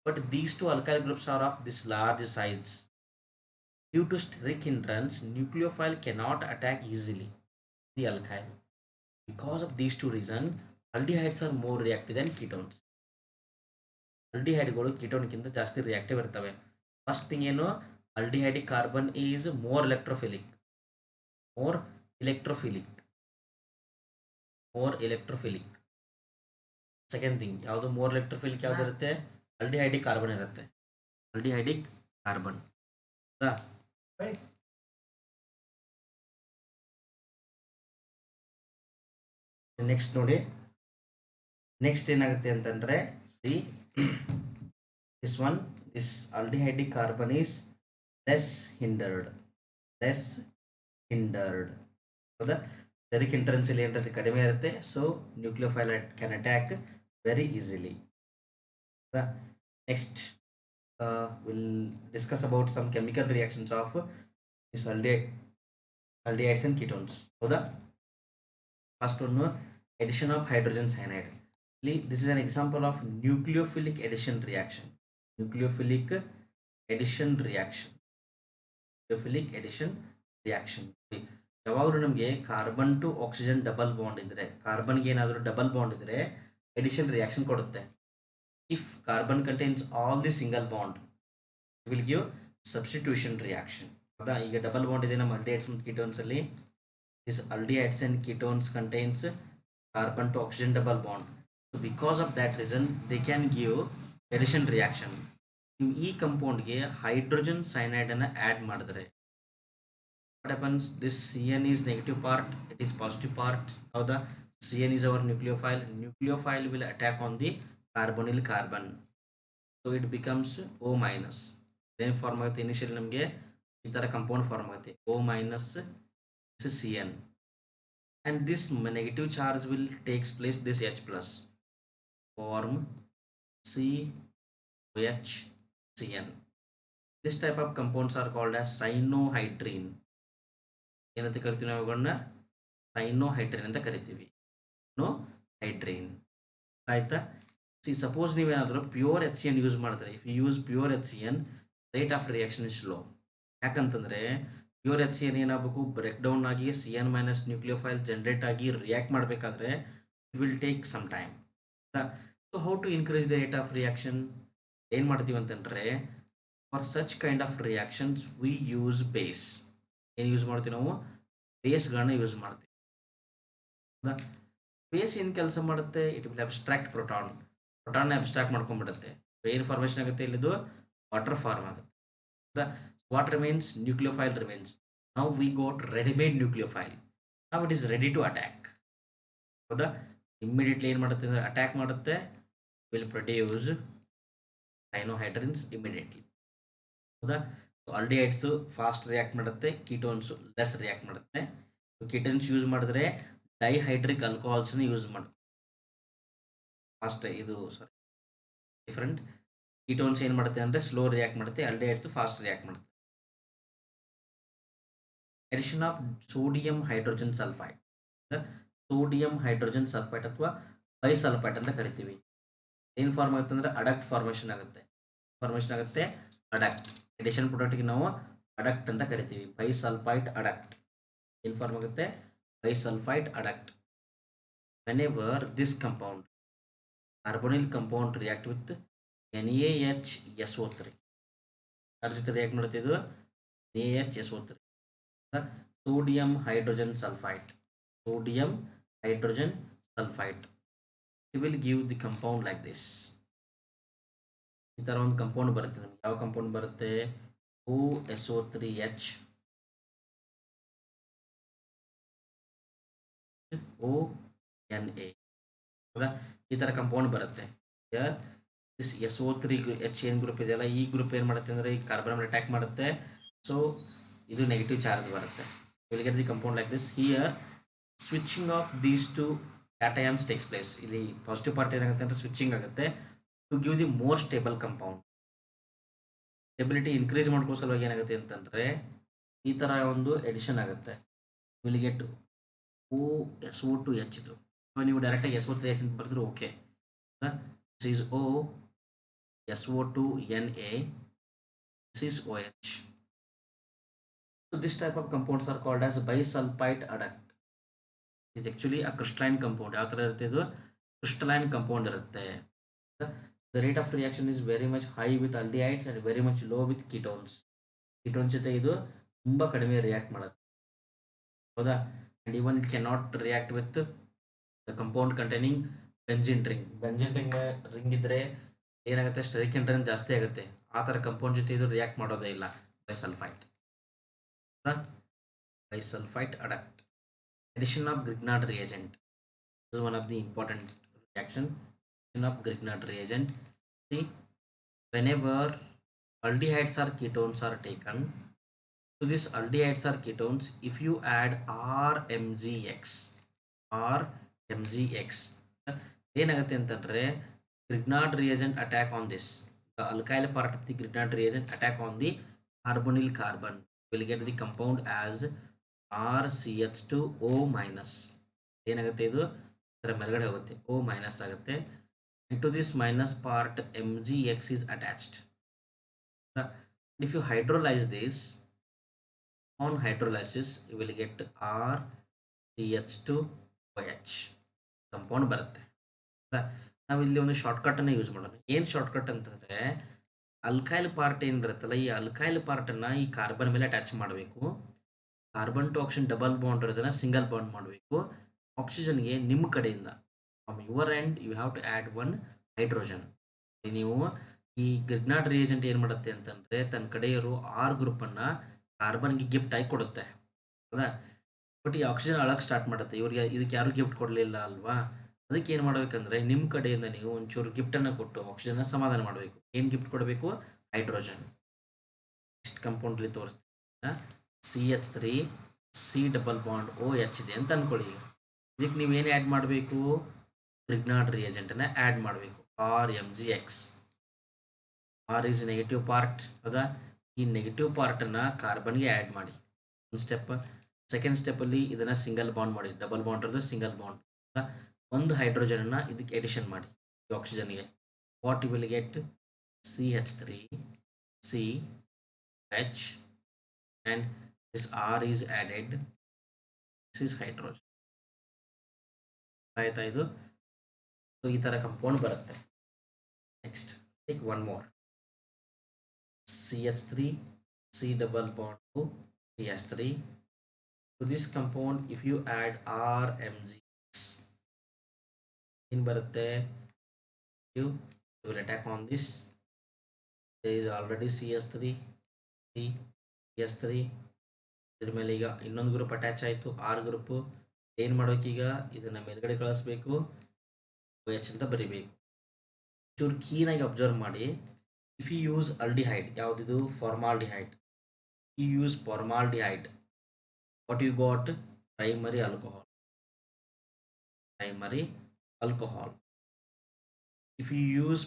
But these 2 alkyl groups are of this large size. Due to steric hindrance, nucleophile cannot attack easily the alkyl. Because of these 2 reasons, aldehydes are more reactive than ketones. aldehydeಗಳು ಕೀಟೋನ್ಗಿಂತ ಜಾಸ್ತಿ reactive ಇರ್ತವೆ. First thing ಏನು, aldehydic carbon is more electrophilic. more electrophilic. Second thing ಯಾವುದು, more electrophilic ಯಾವ್ದು ಇರುತ್ತೆ, aldehydic carbon ಇರುತ್ತೆ. aldehydic carbon. Next ನೋಡಿ, ನೆಕ್ಸ್ಟ್ ಏನಾಗುತ್ತೆ ಅಂತಂದ್ರೆ, see this one, this aldehydic carbon is less hindered. ಹೌದಾ? ಸ್ಟೆರಿಕ್ ಹಿಂಡ್ರೆನ್ಸ್ ಇಲ್ಲಿ ಏನಿರುತ್ತೆ, ಕಡಿಮೆ ಇರುತ್ತೆ. So nucleophile can attack very easily. Next will discuss about some chemical reactions of this aldehydes and ketones. ಹೌದಾ? First ಒಂದು addition of hydrogen cyanide. This is an example of nucleophilic addition reaction. Nucleophilic addition reaction. ಯಾವಾಗಲೂ ನಮಗೆ carbon to oxygen double bond ಇದ್ರೆ, ಕಾರ್ಬನ್ಗೆ ಏನಾದರೂ double bond ಇದ್ರೆ addition reaction ಕೊಡುತ್ತೆ. If carbon contains all the single bond, will give substitution reaction. ಹೌದಾ? ಈಗ double bond ಇದೆ ನಮ್ಮ aldehydes ಮತ್ತು ketones ಅಲ್ಲಿ. This aldehydes and ketones contains carbon to oxygen double bond. So because of that reason, they can give addition reaction. ಈ ಕಂಪೌಂಡ್ಗೆ hydrogen cyanide ಅನ್ನು add ಮಾಡಿದ್ರೆ what happens, this CN is negative part, it is positive part. ಹೌದಾ? CN is our nucleophile will attack on the carbonyl carbon, so it becomes O minus. then form ಆಗುತ್ತೆ, initially ನಮಗೆ ಈ ಥರ compound form ಆಗುತ್ತೆ, O minus CN, and this negative charge will takes place, this H plus form COHCN. this type of compounds are called as cyanohydrine. ಏನಂತ ಕರಿತೀವಿ ನಾವು ಇವುಗಳನ್ನ? ಸೈನೋಹೈಡ್ರಿನ್ ಅಂತ ಕರಿತೀವಿ. ಹೈಡ್ರಿನ್. ಆಯ್ತಾ? ಸಿ ಸಪೋಸ್ ನೀವೇನಾದರೂ ಪ್ಯೂರ್ HCN ಯೂಸ್ ಮಾಡಿದ್ರೆ, if you use pure HCN, rate of reaction is slow. ಯಾಕಂತಂದರೆ ಪ್ಯೂರ್ HCN ಏನಾಗಬೇಕು, ಬ್ರೇಕ್ ಡೌನ್ ಆಗಿ CN ಮೈನಸ್ ನ್ಯೂಕ್ಲಿಯೋಫೈಲ್ ಜನರೇಟ್ ಆಗಿ ರಿಯಾಕ್ಟ್ ಮಾಡಬೇಕಾದ್ರೆ it will take some time. So how to increase the rate of reaction? ಏನು ಮಾಡ್ತೀವಿ ಅಂತಂದರೆ, for such kind of reactions we use base. ಏನು use ಮಾಡ್ತೀವಿ ನಾವು? ಬೇಸ್ಗಳನ್ನ ಯೂಸ್ ಮಾಡ್ತೀವಿ. ಬೇಸ್ ಏನು ಕೆಲಸ ಮಾಡುತ್ತೆ? It will abstract proton abstract ಮಾಡ್ಕೊಂಡ್ಬಿಡುತ್ತೆ. ಏನು ಫಾರ್ಮೇಷನ್ ಆಗುತ್ತೆ? ಇಲ್ಲಿದು ವಾಟರ್ ಫಾರ್ಮ್ ಆಗುತ್ತೆ. What remains? Nucleophile remains. ನಾವು ವಿ ಗೋಟ್ ರೆಡಿಮೇಡ್ ನ್ಯೂಕ್ಲಿಯೋಫೈಲ್. ನಾವು it is ready to attack. ಹೌದಾ? ಇಮ್ಮಿಡಿಯೇಟ್ಲಿ ಏನು ಮಾಡುತ್ತೆ ಅಂದರೆ ಅಟ್ಯಾಕ್ ಮಾಡುತ್ತೆ, ವಿಲ್ ಪ್ರೊಡ್ಯೂಸ್ ಸೈನೋಹೈಡ್ರಿನ್ಸ್ ಇಮಿಡಿಯೇಟ್ಲಿ. ಹೌದಾ? ಆಲ್ಡಿಹೈಡ್ಸು ಫಾಸ್ಟ್ ರಿಯಾಕ್ಟ್ ಮಾಡುತ್ತೆ, ಕೀಟೋನ್ಸು ಲೆಸ್ ರಿಯಾಕ್ಟ್ ಮಾಡುತ್ತೆ. ಕೀಟೋನ್ಸ್ ಯೂಸ್ ಮಾಡಿದ್ರೆ ಡೈಹೈಡ್ರಿಕ್ ಆಲ್ಕೋಹಾಲ್ಸ್ನ ಯೂಸ್ ಮಾಡಿ ಫಾಸ್ಟ್, ಇದು ಸಾರಿ ಡಿಫ್ರೆಂಟ್. ಕೀಟೋನ್ಸ್ ಏನು ಮಾಡುತ್ತೆ ಅಂದರೆ ಸ್ಲೋ ರಿಯಾಕ್ಟ್ ಮಾಡುತ್ತೆ, ಆಲ್ಡಿಹೈಡ್ಸ್ ಫಾಸ್ಟ್ ರಿಯಾಕ್ಟ್ ಮಾಡುತ್ತೆ. addition of sodium hydrogen sulfide. Sodium hydrogen sulphite ಅಥವಾ ಬೈಸಲ್ಫೈಟ್ ಅಂತ ಕರಿತೀವಿ. ಏನು ಫಾರ್ಮ್ ಆಗುತ್ತೆ ಅಂದರೆ ಅಡಕ್ಟ್ ಫಾರ್ಮೇಷನ್ ಆಗುತ್ತೆ ಅಡಕ್ಟ್. ಎಡಿಷನ್ ಪ್ರಾಡಕ್ಟ್ಗೆ ನಾವು ಅಡಕ್ಟ್ ಅಂತ ಕರಿತೀವಿ. ಬೈಸಲ್ಫೈಟ್ ಅಡಕ್ಟ್ ಏನು ಫಾರ್ಮ್ ಆಗುತ್ತೆ? Bisulphite adduct. Whenever this compound carbonyl compound react with NaHSO3 ಅದ್ರ ಜೊತೆ ರಿಯಾಕ್ಟ್ ಮಾಡುತ್ತೆ ಇದು NaHSO3 sodium hydrogen sulphite. It will give the compound like this. ಈ ಥರ ಒಂದು ಕಂಪೌಂಡ್ ಬರುತ್ತೆ. ನಮಗೆ ಯಾವ ಕಂಪೌಂಡ್ ಬರುತ್ತೆ? OSO3H ONA. ಹೌದಾ? ಈ ಥರ ಕಂಪೌಂಡ್ ಬರುತ್ತೆ. ದಿಸ್ SO3H ಏನು ಗ್ರೂಪ್ ಇದೆಯಲ್ಲ, ಈ ಗ್ರೂಪ್ ಏನು ಮಾಡುತ್ತೆ ಅಂದರೆ ಈ ಕಾರ್ಬನ್ ಅಟ್ಯಾಕ್ ಮಾಡುತ್ತೆ. ಸೊ ಇದು ನೆಗೆಟಿವ್ ಚಾರ್ಜ್ ಬರುತ್ತೆ. Will get the compound like this. Here switching of these two cations takes place. ಇಲ್ಲಿ ಪಾಸಿಟಿವ್ ಪಾರ್ಟ್ ಏನಾಗುತ್ತೆ ಅಂತ ಸ್ವಿಚಿಂಗ್ ಆಗುತ್ತೆ to give the more stable compound. Stability increase ಮಾಡ್ಕೋ ಸಲುವಾಗಿ ಏನಾಗುತ್ತೆ ಅಂತಂದರೆ ಈ ಥರ ಒಂದು ಎಡಿಷನ್ ಆಗುತ್ತೆ. Will get OSO2H. ಇದು ನೀವು ಡೈರೆಕ್ಟಾಗಿ SO3H ಅಂತ ಬರೆದ್ರು okay. This is OSO2Na. This is OH. So this type of compounds are called as bisulfite adduct. It's actually a crystalline compound. ಯಾವ ಥರ ಇರುತ್ತೆ? ಇದು crystalline compound ಇರುತ್ತೆ. The rate of reaction is very much high with aldehydes and very much low with ketones. Ketones ಜೊತೆ ಇದು ತುಂಬ ಕಡಿಮೆ react ಮಾಡುತ್ತೆ. ಹೌದಾ? And even it cannot react with the compound containing benzene ring. Benzene ring ಇದ್ರೆ ಏನಾಗುತ್ತೆ? Steric entrance ಜಾಸ್ತಿ ಆಗುತ್ತೆ. ಆ ಥರ ಕಂಪೌಂಡ್ ಜೊತೆ ಇದು ರಿಯಾಕ್ಟ್ ಮಾಡೋದೇ ಇಲ್ಲ. Bisulfite adduct. Addition of Grignard reagent. This is one of the important reaction. Addition of Grignard reagent. See, whenever aldehydes or ketones are taken, to this aldehydes or ketones, if you add RMGX, ಏನಾಗುತ್ತೆ ಅಂತಂದರೆ Grignard reagent attack on this. The alkyl part of the Grignard reagent attack on the carbonyl carbon. Will get the compound as RCH2O minus. ಏನಾಗುತ್ತೆ? ಇದು ಇದರ ಮೇಲ್ಗಡೆ ಹೋಗುತ್ತೆ, O minus ಆಗುತ್ತೆ. And to this minus part MgX is attached. If you hydrolyze this, on hydrolysis you will get RCH2OH compound ಬರುತ್ತೆ. ನಾವು ಇಲ್ಲಿ ಒಂದು ಶಾರ್ಟ್ಕಟನ್ನು ಯೂಸ್ ಮಾಡೋಣ. ಏನು ಶಾರ್ಟ್ಕಟ್ ಅಂತಂದರೆ ಅಲ್ಕೈಲ್ ಪಾರ್ಟ್ ಏನಿರುತ್ತಲ್ಲ, ಈ ಅಲ್ಕೈಲ್ ಪಾರ್ಟನ್ನು ಈ ಕಾರ್ಬನ್ ಮೇಲೆ ಅಟ್ಯಾಚ್ ಮಾಡಬೇಕು. Carbon to oxygen double bond ಇರೋದನ್ನು ಸಿಂಗಲ್ ಬಾಂಡ್ ಮಾಡಬೇಕು. ಆಕ್ಸಿಜನ್ಗೆ ನಿಮ್ಮ ಕಡೆಯಿಂದ from your end you have to add one hydrogen. ನೀವು ಈ ಗ್ರಿಗ್ನಾರ್ಡ್ ರಿಯೇಜೆಂಟ್ ಏನು ಮಾಡುತ್ತೆ ಅಂತಂದರೆ ತನ್ನ ಕಡೆ ಇರೋ R ಗ್ರೂಪನ್ನು ಕಾರ್ಬನ್ಗೆ ಗಿಫ್ಟ್ ಆಗಿ ಕೊಡುತ್ತೆ. ಹೌದಾ? ಬಟ್ ಈ ಆಕ್ಸಿಜನ್ ಅಳಕ್ಕೆ ಸ್ಟಾರ್ಟ್ ಮಾಡುತ್ತೆ. ಇವ್ರಿಗೆ ಇದಕ್ಕೆ ಯಾರು ಗಿಫ್ಟ್ ಕೊಡಲಿಲ್ಲ ಅಲ್ವಾ? ಅದಕ್ಕೆ ಏನು ಮಾಡಬೇಕಂದ್ರೆ ನಿಮ್ಮ ಕಡೆಯಿಂದ ನೀವು ಒಂಚೂರು ಗಿಫ್ಟನ್ನು ಕೊಟ್ಟು ಆಕ್ಸಿಜನ್ನ ಸಮಾಧಾನ ಮಾಡಬೇಕು. ಏನು ಗಿಫ್ಟ್ ಕೊಡಬೇಕು? ಹೈಡ್ರೋಜನ್. ನೆಕ್ಸ್ಟ್ ಕಂಪೌಂಡ್ಲಿ ತೋರಿಸ್ತೀನಿ. CH3 C double bond OH ಇದೆ ಅಂತ ಅಂದ್ಕೊಳ್ಳಿ. ಇದಕ್ಕೆ ನೀವೇನು ಆ್ಯಡ್ ಮಾಡಬೇಕು? ಗ್ರಿಗ್ನಾರ್ಡ್ ರಿಯೇಜೆಂಟನ್ನು ಆ್ಯಡ್ ಮಾಡಬೇಕು. RMgX. R is negative part. ಹೌದಾ? ಈ ನೆಗೆಟಿವ್ ಪಾರ್ಟನ್ನು ಕಾರ್ಬನ್ಗೆ ಆ್ಯಡ್ ಮಾಡಿ ಒಂದು ಸ್ಟೆಪ್. ಸೆಕೆಂಡ್ ಸ್ಟೆಪ್ಪಲ್ಲಿ ಇದನ್ನು ಸಿಂಗಲ್ ಬಾಂಡ್ ಮಾಡಿ. ಡಬಲ್ ಬಾಂಡ್ ಇರೋದು ಸಿಂಗಲ್ ಬಾಂಡ್. ಒಂದು ಹೈಡ್ರೋಜನನ್ನು ಇದಕ್ಕೆ ಎಡಿಷನ್ ಮಾಡಿ ಈ ಆಕ್ಸಿಜನ್ಗೆ. What you will get? CH3 CH and this R is added. This is hydrogen. ಆಯ್ತಾ ಇದು? ಸೊ ಈ ಥರ ಕಂಪೌಂಡ್ ಬರುತ್ತೆ. Next take one more. CH3 C double bond to CH3. To this compound if you add RMgX, in ಬರುತ್ತೆ. You will attack on this. There is already CH3 CH3. ಇದ್ರ ಮೇಲೆ ಈಗ ಇನ್ನೊಂದು ಗ್ರೂಪ್ ಅಟ್ಯಾಚ್ ಆಯಿತು, R group. ಏನು ಮಾಡೋಕ್ಕೀಗ? ಇದನ್ನು ಮೇಲ್ಗಡೆ ಕಳಿಸ್ಬೇಕು, OH ಅಂತ ಬರಿಬೇಕು. ಚೂರು ಕ್ಲೀನಾಗಿ ಅಬ್ಸರ್ವ್ ಮಾಡಿ. ಇಫ್ ಯು ಯೂಸ್ ಅಲ್ಡಿಹೈಡ್, ಯಾವುದಿದು? Formaldehyde. You use formaldehyde, what you got? Primary alcohol. If you use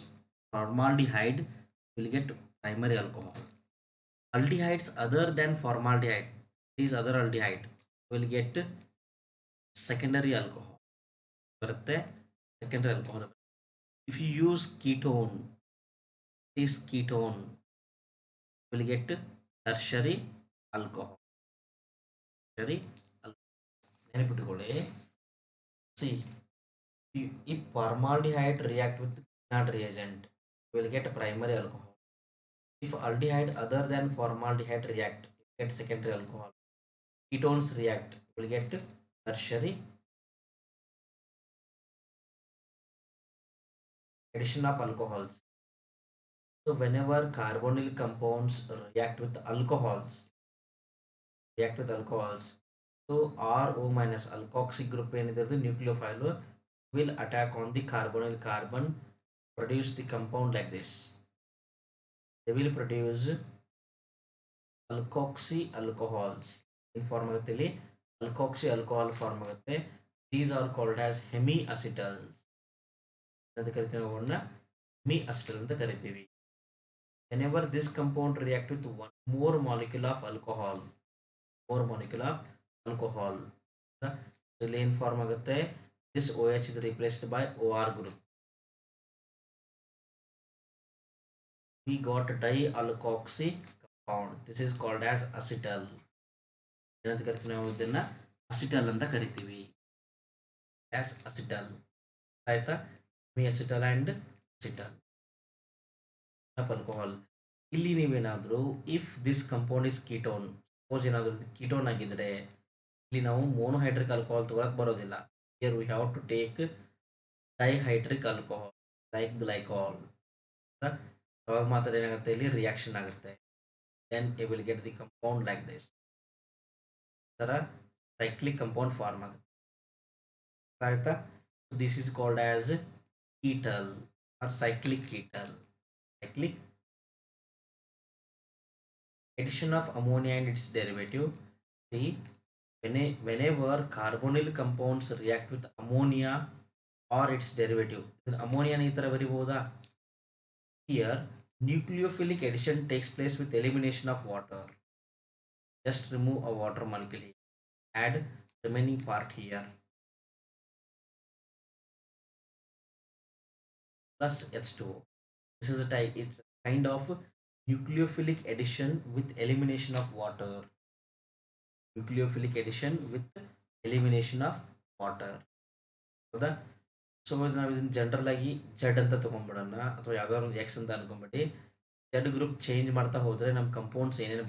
formaldehyde, you will get primary alcohol. Aldehydes other than formaldehyde, these other aldehyde will get secondary alcohol ಬರುತ್ತೆ secondary alcohol. If you use ketone, this ketone will get tertiary alcohol. tertiary ನೆನಪಿಟ್ಟುಕೊಳ್ಳಿ. See, if formaldehyde react with Grignard reagent, you will get primary alcohol. If aldehyde other than formaldehyde react, you get secondary alcohol. Ketones react, you will get tertiary. Addition of alcohols. So whenever carbonyl compounds react with alcohols, so RO minus alkoxy group ಏನಿದೆ nucleophile will attack on the carbonyl carbon, produce the compound like this. They will produce alkoxy alcohols in form ಆಗುತ್ತೆ. alkoxy alcohol form ಆಗುತ್ತೆ. These are called as hemiacetals ಅಂತ ಕರಿತೀವಿ. ಅವನ್ನ hemiacetal ಅಂತ ಕರಿತೀವಿ. Whenever this compound react with one more molecule of alcohol, ಇಲ್ಲಿ ಏನು form ಆಗುತ್ತೆ, this OH is replaced by OR group. We got dialkoxy compound. This is called as acetal. ಏನಂತ ಕರಿತೀವಿ ನಾವು ಇದನ್ನ? ಅಸಿಟಲ್ ಅಂತ ಕರಿತೀವಿ. as acetal. ಆಯ್ತಾ? acetal and acetal of alcohol. ಇಲ್ಲಿ ನೀವೇನಾದರೂ if this compound is ketone, suppose ಏನಾದರೂ ಕೀಟೋನ್ ಆಗಿದ್ರೆ ಇಲ್ಲಿ ನಾವು ಮೋನೋಹೈಡ್ರಿಕ್ ಆಲ್ಕೋಹಾಲ್ ತಗೊಳಕ್ ಬರೋದಿಲ್ಲ. Here we have to take dihydric alcohol like glycol. ಅವಾಗ ಮಾತ್ರ ಏನಾಗುತ್ತೆ, ಇಲ್ಲಿ ರಿಯಾಕ್ಷನ್ ಆಗುತ್ತೆ. Then you will get the compound like this. ಥರ ಸೈಕ್ಲಿಕ್ ಕಂಪೌಂಡ್ ಫಾರ್ಮ್ ಆಗುತ್ತೆ. ಆಯ್ತಾ? This is called as ketal or cyclic ketal. Cyclic. Addition of ammonia and its derivative. See, whenever carbonyl compounds react with ammonia or its derivative, ammonia ಈ ತರ ಬರಿಬಹುದಾ? Here nucleophilic addition takes place with elimination of water. Just remove a water molecule here, add remaining part here, plus H2O. This is a type, it's a kind of nucleophilic addition with elimination of water. Nucleophilic addition with elimination of water. ಹೌದಾ? So ನಾವು ಇದನ್ನ general ಆಗಿ Z ಅಂತ ತೊಗೊಂಡ್ಬಿಡೋಣ, ಅಥವಾ ಯಾವ್ದಾದ್ರು ಒಂದು X ಅಂತ ಅನ್ಕೊಂಬಿಟ್ಟು Z group change ಮಾಡ್ತಾ ಹೋದ್ರೆ ನಮ್ಮ ಕಂಪೌಂಡ್ಸ್ ಏನೇನು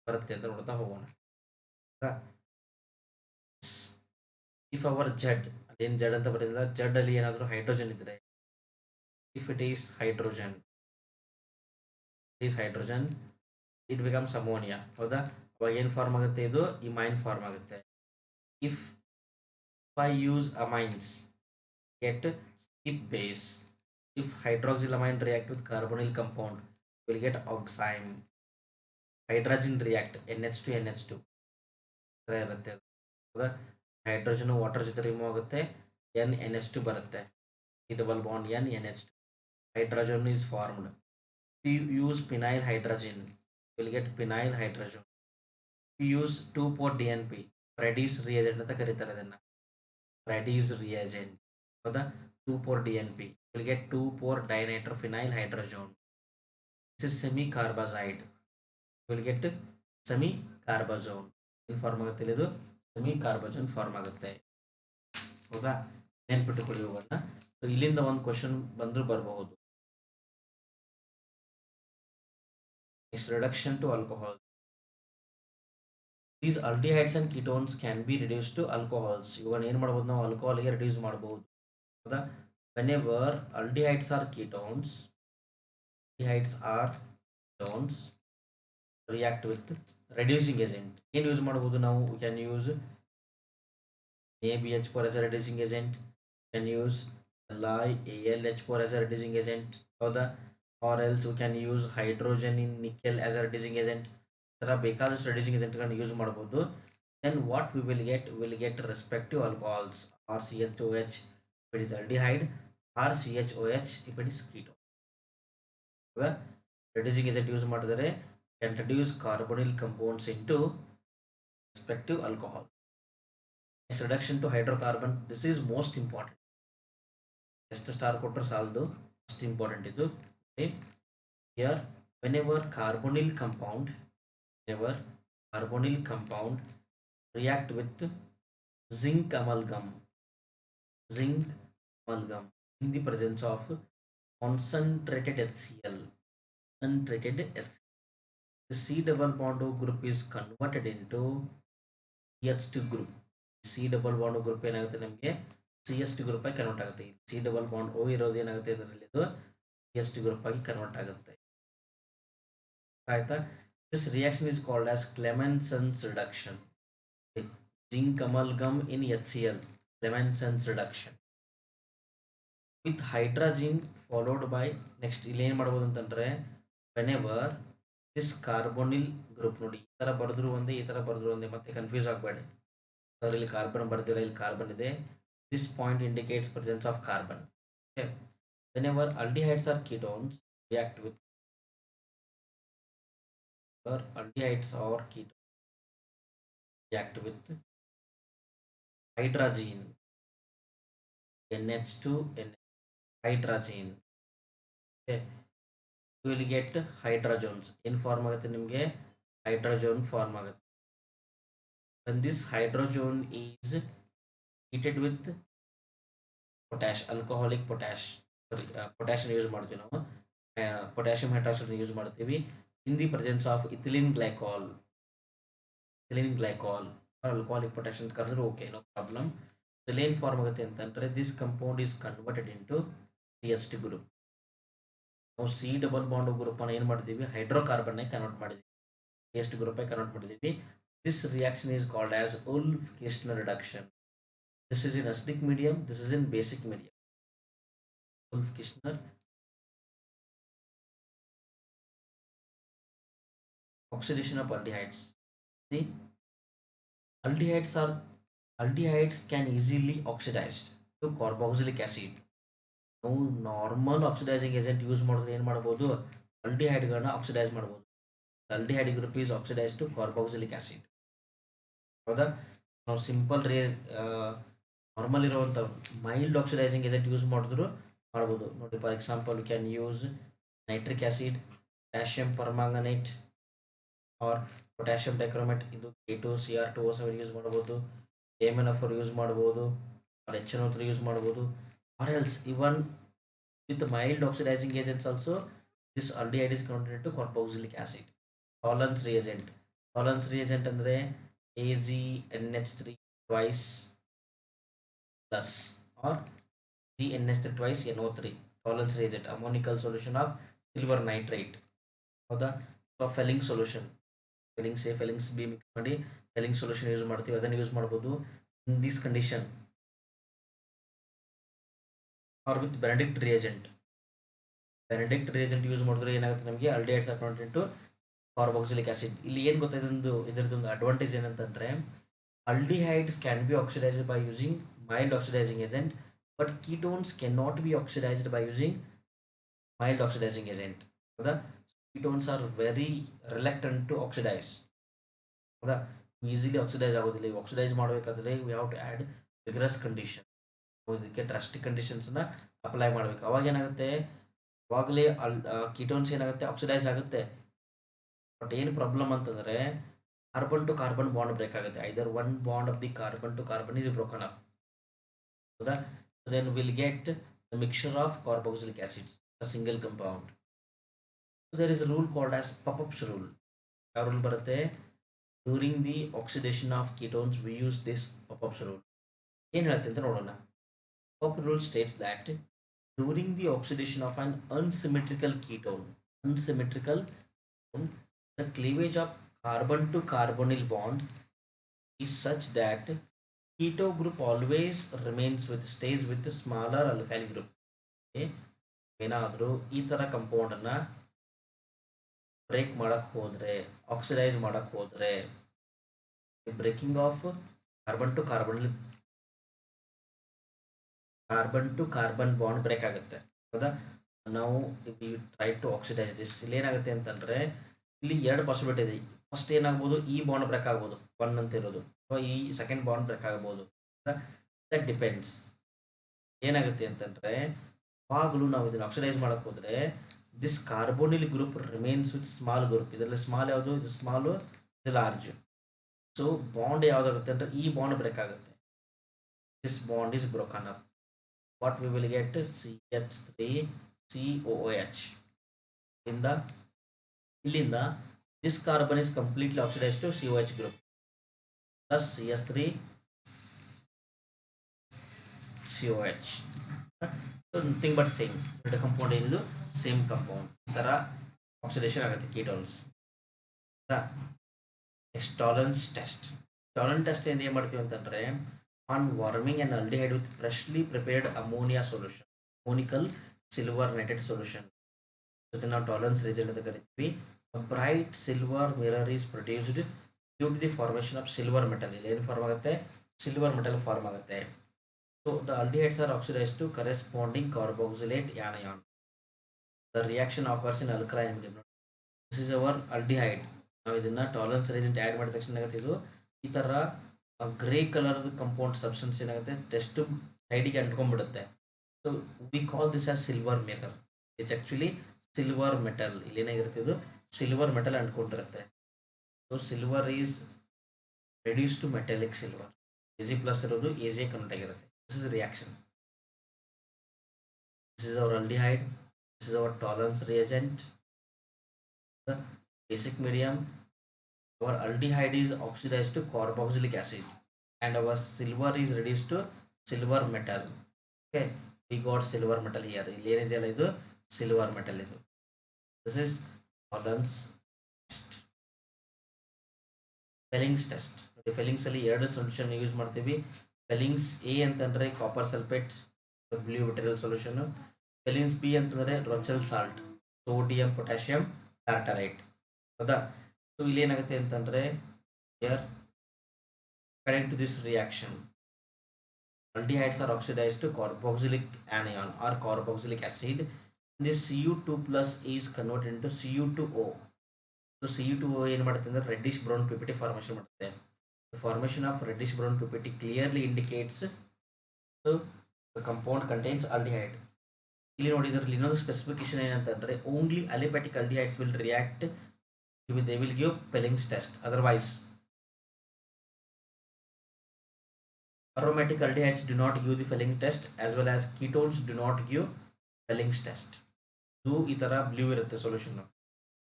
ಬರುತ್ತೆ ಅಂತ ನೋಡ್ತಾ ಹೋಗೋಣ. ಇಫ್ ಅವರ್ ಜೆಡ್ ಅದೇನು ಜೆಡ್ ಅಂತ ಬರೋದಿಲ್ಲ, ಜೆಡ್ ಅಲ್ಲಿ ಏನಾದರೂ ಹೈಡ್ರೋಜನ್ ಇದ್ರೆ, if it is hydrogen, it becomes ammonia. ಹೌದಾ? ಅವಾಗ ಏನು ಫಾರ್ಮ್ ಆಗುತ್ತೆ, ಇದು ಇಮೈನ್ ಫಾರ್ಮ್ ಆಗುತ್ತೆ. if I use amines, get skip base. if hydroxylamine react with carbonyl compound, will get oxime. hydrogen react NH2 NH2 ತರ ಇರುತ್ತೆ. ಹೌದಾ? ಹೈಡ್ರೋಜನ್ ವಾಟರ್ ಜೊತೆ ರಿಮೂವ್ ಆಗುತ್ತೆ, NH2 ಬರುತ್ತೆ, double bond NH2. hydrogen is formed. If you use phenyl hydrogen, you will get phenyl hydrogen. If you use 2,4 DNP, Brady's reagent ಅಂತ ಕರೀತಾರೆ ಅದನ್ನ, Brady's reagent. ಹೌದಾ? 2,4 DNP, you will get 2,4 dinitrophenyl hydrogen. This is semi carbazide, you will get semi carbazone. in form ಆಗುತ್ತೆ, ಇದು semi ಕಾರ್ಬಜನ್ form ಆಗುತ್ತೆ. ಹೌದಾ? ನೆನ್ಪಿಟ್ಟುಕೊಳ್ಳಿ ಹೋಗೋಣ. So ಇಲ್ಲಿಂದ ಒಂದು ಕ್ವಶನ್ ಬಂದರೂ ಬರಬಹುದು. is reduction to alcohol. These aldehydes and ketones can be reduced to alcohols. ಇವಾಗ ಏನು ಮಾಡ್ಬೋದು, ನಾವು ಆಲ್ಕೋಹಾಲ್ಗೆ ರಿಡ್ಯೂಸ್ ಮಾಡ್ಬೋದು. ಹೌದಾ? whenever aldehydes are ketones react with reducing agent, ಏನು ಯೂಸ್ ಮಾಡ್ಬೋದು ನಾವು? we can use ABH4 as a reducing agent, we can use AlH4 as a reducing agent. ಹೌದಾ? or else we can use hydrogen in nickel as a reducing agent. ತರ ಬೇಕಾದಷ್ಟು reducing agent ಗಳನ್ನು use ಮಾಡಬಹುದು. then what we will get respective alcohols, RCH2OH if it is aldehyde, RCHOH if it is ketone. reducing agent use ಮಾಡಿದರೆ can reduce carbonyl compounds into respective alcohol. Next, reduction to hydrocarbon. This is most important. Just star ಕೊಟ್ಟರೆ ಸಾಲದು, most important ಇದು. Okay. Here, whenever carbonyl compound react with zinc amalgam in the presence of concentrated HCl, the C double bond O group is converted into CH2 group. C double bond O group ಏನಾಗುತ್ತೆ ನಮಗೆ CH2 group ಆಗಿ convert ಆಗುತ್ತೆ. C double bond O ಇರೋದು ಏನಾಗುತ್ತೆ ಇದರಲ್ಲಿ, ಇದು CH2 group ಆಗಿ convert ಆಗುತ್ತೆ. ಆಯ್ತಾ? This reaction is called as Clemenson's reduction. Zinc amalgam in HCl, Clemenson's reduction. With hydrogen followed by, next ಇಲ್ಲಿ ಏನು ಮಾಡ್ಬೋದು ಅಂತಂದ್ರೆ, whenever this carbonyl group ನೋಡಿ, ಈ ತರ ಬರೆದ್ರು ಒಂದೇ, ಈ ತರ ಬರೆದ್ರು ಒಂದೇ, ಮತ್ತೆ ಕನ್ಫ್ಯೂಸ್ ಆಗಬೇಡಿ. ಸರ್ ಇಲ್ಲಿ ಕಾರ್ಬನ್ ಬರ್ದಿರ, ಇಲ್ಲಿ ಕಾರ್ಬನ್ ಇದೆ. This point indicates presence of carbon. Okay. Whenever aldehydes or ketones react with hydrogen, NH2 hydrogen. Okay. You will get hydrogens. In form ಆಗುತ್ತೆ ನಿಮಗೆ hydrogen form ಆಗುತ್ತೆ. When this hydrogen is heated with alcoholic potash, potassium use ಮಾಡ್ತೀವಿ ನಾವು, potassium hydroxide use ಮಾಡ್ತೀವಿ in the presence of ethylene glycol or alcoholic potassium ಕರೆದ್ರೆ okay, no problem. ಏನು form ಆಗುತ್ತೆ ಅಂತಂದ್ರೆ, this compound is converted into CH2 group. ನಾವು C double bond group ಅನ್ನು ಏನು ಮಾಡಿದೀವಿ, ಹೈಡ್ರೋಕಾರ್ಬನ್ ಆಗಿ ಕನ್ವರ್ಟ್ ಮಾಡಿದೀವಿ, CH2 ಗ್ರೂಪ್ ಆಗಿ ಕನ್ವರ್ಟ್ ಮಾಡಿದೀವಿ. This reaction is called as Wolff-Kishner reduction. This is in acidic medium, this is in basic medium. Wolff-Kishner. Oxidation of aldehydes. See, aldehydes can easily oxidized to carboxylic acid. ನಾವು normal oxidizing agent use ಮಾಡಿದ್ರೆ ಏನು ಮಾಡ್ಬೋದು, ಆಲ್ಡಿಹೈಡ್ಗಳನ್ನ oxidize ಮಾಡ್ಬೋದು. Aldehyde group is oxidise to carboxylic acid. ಹೌದಾ? ನಾವು simple normal ಇರುವಂಥ mild oxidizing agent use ಮಾಡಿದ್ರು ಮಾಡ್ಬೋದು. ನೋಡಿ, for example can use nitric acid, potassium permanganate or potassium dichromate, ಇದು K2Cr2O7 ಯೂಸ್ ಮಾಡ್ಬೋದು, MnO4 ಯೂಸ್ ಮಾಡ್ಬೋದು, ಆರ್ HNO3 ಯೂಸ್ ಮಾಡ್ಬೋದು. Or else even with mild oxidizing agents also, this aldehyde is converted into carboxylic acid. Tollens reagent ಅಂದ್ರೆ AgNH3 twice plus or GNH3 twice NO3. Tollens reagent, ammonical solution of silver nitrate. ಹೌದಾ? Fehling solution, Fehling's B mix ಮಾಡಿ Fehling solution use ಮಾಡ್ತೀವಿ, ಅದನ್ನು use ಮಾಡ್ಬೋದು in this condition. Or with Benedict reagent use ಮಾಡಿದ್ರೆ ಏನಾಗುತ್ತೆ ನಮಗೆ, aldehydes are converted into carboxylic acid. ಇಲ್ಲಿ ಏನು ಗೊತ್ತಾಯ್ತು, ಇದರದೊಂದು ಅಡ್ವಾಂಟೇಜ್ ಏನಂತಂದ್ರೆ, aldehydes can be oxidized by using mild oxidizing agent, but ketones cannot be oxidized by using mild oxidizing agent. ಹೌದಾ? Ketones are very reluctant to oxidize. ಹೌದಾ? Easily oxidise ಆಗೋದಿಲ್ಲ. ಈ oxidise ಮಾಡಬೇಕಾದ್ರೆ we have to add vigorous condition. ಇದಕ್ಕೆ drastic ಕಂಡೀಷನ್ಸ್ನ apply ಮಾಡಬೇಕು. ಅವಾಗ ಏನಾಗುತ್ತೆ, ಅವಾಗಲೇ ಕೀಟೋನ್ಸ್ ಏನಾಗುತ್ತೆ, ಆಕ್ಸಿಡೈಸ್ ಆಗುತ್ತೆ. ಬಟ್ ಏನು ಪ್ರಾಬ್ಲಮ್ ಅಂತಂದರೆ, carbon to carbon bond break ಆಗುತ್ತೆ. Either one bond of the carbon to carbon is broken up. ಹೌದಾ? Then will get the mixture of carboxylic acids, a single compound. There is a rule called as Popoff's rule. ಯಾವ rule ಬರುತ್ತೆ? During the oxidation of ketones we use this Popoff's rule. ಏನು ಹೇಳುತ್ತೆ ಅಂತ ನೋಡೋಣ. Pop rule states that during the oxidation of an unsymmetrical ketone, the cleavage of carbon to carbonyl bond is such that keto group always stays with the smaller alkyl group. ಏನಾದರೂ ಈ ಥರ ಕಂಪೌಂಡನ್ನು break ಮಾಡೋಕ್ಕೆ ಹೋದರೆ, oxidize ಮಾಡೋಕ್ಕೆ ಹೋದರೆ, breaking of carbon to carbon bond break ಆಗುತ್ತೆ. ಹೌದಾ? ನಾವು ಟ್ರೈ ಟು ಆಕ್ಸಿಡೈಸ್ ದಿಸ್. ಇಲ್ಲಿ ಏನಾಗುತ್ತೆ ಅಂತಂದರೆ, ಇಲ್ಲಿ ಎರಡು ಪಾಸಿಬಿಲಿಟಿ ಇದೆ. ಫಸ್ಟ್ ಏನಾಗ್ಬೋದು, ಈ ಬಾಂಡ್ ಬ್ರೇಕ್ ಆಗ್ಬೋದು, 1 ಅಂತ ಇರೋದು, ಅಥವಾ ಈ ಸೆಕೆಂಡ್ ಬಾಂಡ್ ಬ್ರೇಕ್ ಆಗ್ಬೋದು. That depends. ಏನಾಗುತ್ತೆ ಅಂತಂದರೆ, ಯಾವಾಗಲೂ ನಾವು ಇದನ್ನು ಆಕ್ಸಿಡೈಸ್ ಮಾಡೋಕ್ಕೆ ಹೋದರೆ this carbonyl group remains with small group. ಇದರಲ್ಲಿ ಸ್ಮಾಲ್ ಯಾವುದು, ಇದು ಸ್ಮಾಲು, ಇದು ಲಾರ್ಜ್. ಸೊ ಬಾಂಡ್ ಯಾವುದಾಗುತ್ತೆ ಅಂದರೆ ಈ ಬಾಂಡ್ ಬ್ರೇಕ್ ಆಗುತ್ತೆ. This bond is broken up. What we will get, CH3COOH. ಇಲ್ಲಿಂದ this carbon is completely oxidize to COH group plus CH3COH. So nothing but same, ಎರಡು compound ಇಂದು same compound. ಈ ಥರ oxidation ಆಗುತ್ತೆ ketones. Next Tollens test. Tollens test ಏನು ಮಾಡ್ತೀವಿ ಅಂತಂದರೆ, on warming and aldehyde with freshly prepared ammonia solution, ammoniacal silver nitrate solution, ಜೊತೆ ನಾವು ಟಾಲರೆನ್ಸ್ ರೀಜನ್ ಅಂತ ಕರಿತೀವಿ. Bright silver mirror is produced due to the formation of silver metal. ಇಲ್ಲಿ ಏನು form ಆಗುತ್ತೆ, ಸಿಲ್ವರ್ ಮೆಟಲ್ ಫಾರ್ಮ್ ಆಗುತ್ತೆ. So the aldehydes are oxidized to corresponding carboxylate anion. The reaction occurs in alkaline medium. This is our aldehyde. ನಾವು ಇದನ್ನು tolerance ರೇಜೆಂಟ್ add ಮಾಡಿದ ತಕ್ಷಣ ಏನಾಗುತ್ತೆ, ಇದು ಈ ಥರ ಗ್ರೇ ಕಲರ್ದು ಕಂಪೌಂಡ್ ಸಬ್ಸ್ಟೆನ್ಸ್ ಏನಾಗುತ್ತೆ, ಟೆಸ್ಟ್ ಸೈಡಿಗೆ ಅಂಟ್ಕೊಂಡ್ಬಿಡುತ್ತೆ. So we call this as silver mirror. It's actually silver metal. ಇಲ್ಲಿ ಏನಾಗಿರುತ್ತೆ, ಇದು ಸಿಲ್ವರ್ ಮೆಟಲ್ ಅಂಟ್ಕೊಂಡಿರುತ್ತೆ. So silver is reduce to metallic silver. Ag plus ಇರೋದು Ag ಕನ್ವರ್ಟ್ ಆಗಿರುತ್ತೆ. This is reaction. This is our aldehyde. This is our tolerance reagent. The basic medium. Our aldehyde is oxidized to carboxylic acid, and our silver is reduced to silver metal. Okay, we got silver metal here. ಇಲ್ಲಿ ಏನಿದೆಯಲ್ಲ ಇದು silver metal ಇದು. This is tolerance test. Fehling's test. Fehling's ಅಲ್ಲಿ ಎರಡು solution use ಮಾಡ್ತೀವಿ. Fehling's A ಅಂತಂದರೆ copper sulphate, blue vitriol solution. Fehling's B ಅಂತಂದರೆ Rochelle salt, sodium potassium tartrate. ಹೌದಾ? ಸೊ ಇಲ್ಲಿ ಏನಾಗುತ್ತೆ ಅಂತಂದರೆ, here according to this reaction, aldehydes are oxidized to carboxylic anion or carboxylic acid. This Cu2 plus is converted into Cu2O. So Cu2O ಏನು ಮಾಡುತ್ತೆ ಅಂದರೆ reddish brown PPT formation ಮಾಡುತ್ತೆ. The formation of reddish brown PPT clearly indicates so the compound contains aldehyde. ಇಲ್ಲಿ ನೋಡಿದ್ರಲ್ಲಿ ಇನ್ನೊಂದು specification ಏನಂತಂದರೆ, only ಅಲಿಪ್ಯಾಟಿಕ್ aldehydes will react with, they will give Felling's test. Otherwise aromatic aldehydes do not give the Felling's test, as well as ketones do not give Felling's test. ಇದು ಈ ಥರ blue ಇರುತ್ತೆ solution.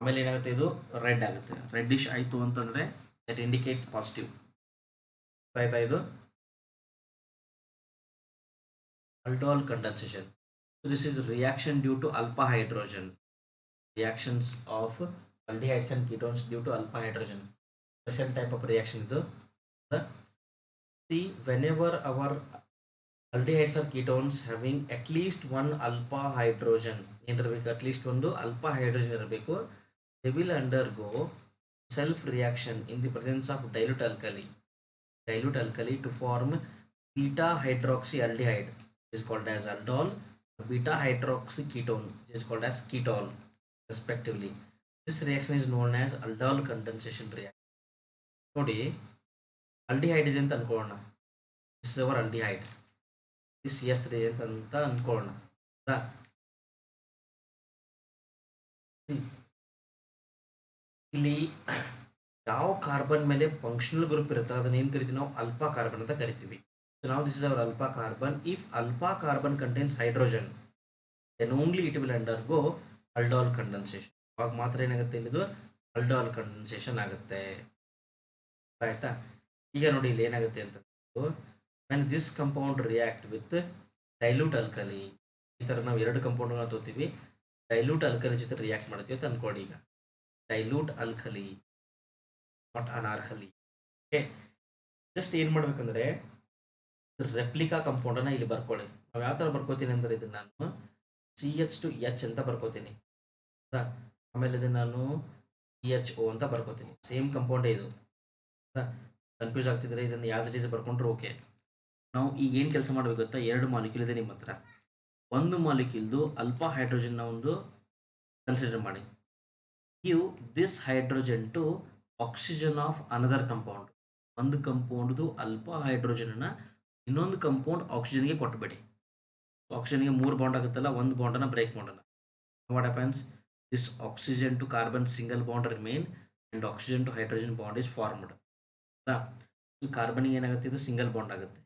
ಆಮೇಲೆ ಏನಾಗುತ್ತೆ, ಇದು red ಆಗುತ್ತೆ. Reddish ಆಯಿತು ಅಂತಂದರೆ ದಟ್ ಇಂಡಿಕೇಟ್ಸ್ ಪಾಸಿಟಿವ್. ಆಯ್ತಾ? ಇದು aldol condensation. So this is reaction due to alpha hydrogen. Reactions of aldehydes and ketones due to alpha hydrogen. Special type of reaction ಇದು. See, whenever our aldehydes or ketones having at least one alpha hydrogen ಇರಬೇಕು, at least ಒಂದು alpha hydrogen ಇರಬೇಕು, they will undergo self reaction in the presence of dilute alkali to form beta hydroxyaldehyde, is called as aldol. Beta hydroxy ketone is called as ketol, respectively. This reaction is known as aldol condensation reaction. ನೋಡಿ, aldehyde ಇದೆ ಅಂತ ಅನ್ಕೊಳ್ಳೋಣ. This is our aldehyde. This S3 ಅಂತ ಅನ್ಕೊಳ್ಳೋಣ. ಇಲ್ಲಿ ಯಾವ carbon ಮೇಲೆ functional group ಇರುತ್ತೆ ಅದನ್ನ ಏನು ಕರಿತೀವಿ ನಾವು, ಅಲ್ಫಾ ಕಾರ್ಬನ್ ಅಂತ ಕರಿತೀವಿ. ಸೊ ನಾವು this is our alpha carbon. If alpha carbon contains hydrogen, then only it will undergo aldol condensation. ಅವಾಗ ಮಾತ್ರ ಏನಾಗುತ್ತೆ, ಇಲ್ಲಿದು aldol ಕಂಡೆನ್ಸೇಷನ್ ಆಗುತ್ತೆ. ಆಯ್ತಾ? ಈಗ ನೋಡಿ ಇಲ್ಲಿ ಏನಾಗುತ್ತೆ ಅಂತ, when this compound react with dilute alkali, ಈ ಥರ ನಾವು ಎರಡು ಕಂಪೌಂಡ್ಗಳನ್ನ ತಗೋತೀವಿ, ಡೈಲ್ಯೂಟ್ ಅಲ್ಕಲಿ ಜೊತೆ ರಿಯಾಕ್ಟ್ ಮಾಡ್ತೀವಿ ಅಂತ ಅನ್ಕೊಳ್ಳಿ. ಈಗ dilute alkali, not Anarkali. Okay, just ಏನು ಮಾಡ್ಬೇಕಂದ್ರೆ ರೆಪ್ಲಿಕಾ ಕಂಪೌಂಡನ್ನು ಇಲ್ಲಿ ಬರ್ಕೊಳ್ಳಿ. ನಾವು ಯಾವ ಥರ ಬರ್ಕೋತೀನಿ ಅಂದರೆ, ಇದನ್ನು ನಾನು CH2H ಅಂತ ಬರ್ಕೋತೀನಿ. ಹೌದಾ? ಆಮೇಲೆ ಇದನ್ನು ನಾನು CHO ಅಂತ ಬರ್ಕೋತೀನಿ. ಸೇಮ್ ಕಂಪೌಂಡೇ ಇದು. ಹೌದಾ? ಕನ್ಫ್ಯೂಸ್ ಆಗ್ತಿದ್ರೆ ಇದನ್ನು ಯಾಸ್ ಇಟ್ ಈಸ್ ಬರ್ಕೊಂಡ್ರು ಓಕೆ. ನಾವು ಈಗ ಏನು ಕೆಲಸ ಮಾಡಬೇಕು ಗೊತ್ತಾ, ಎರಡು ಮಾಲಿಕ್ಯೂಲ್ ಇದೆ ನಿಮ್ಮ ಹತ್ರ. ಒಂದು ಮಾಲಿಕ್ಯೂಲ್ದು ಅಲ್ಫಾ ಹೈಡ್ರೋಜನ್ನ ಒಂದು ಕನ್ಸಿಡರ್ ಮಾಡಿ, give this hydrogen to oxygen of another compound. ಒಂದು ಕಂಪೌಂಡ್ದು ಅಲ್ಪ ಹೈಡ್ರೋಜನ್ನ ಇನ್ನೊಂದು ಕಂಪೌಂಡ್ ಆಕ್ಸಿಜನ್ಗೆ ಕೊಟ್ಬಿಡಿ. ಆಕ್ಸಿಜನ್ಗೆ 3 ಬಾಂಡ್ ಆಗುತ್ತಲ್ಲ, ಒಂದು ಬಾಂಡನ್ನು ಬ್ರೇಕ್ ಮಾಡೋಣ. What happens, this oxygen to carbon single bond remain and oxygen to hydrogen bond is formed. ಈ ಕಾರ್ಬನ್ಗೆ ಏನಾಗುತ್ತೆ, ಇದು ಸಿಂಗಲ್ ಬಾಂಡ್ ಆಗುತ್ತೆ.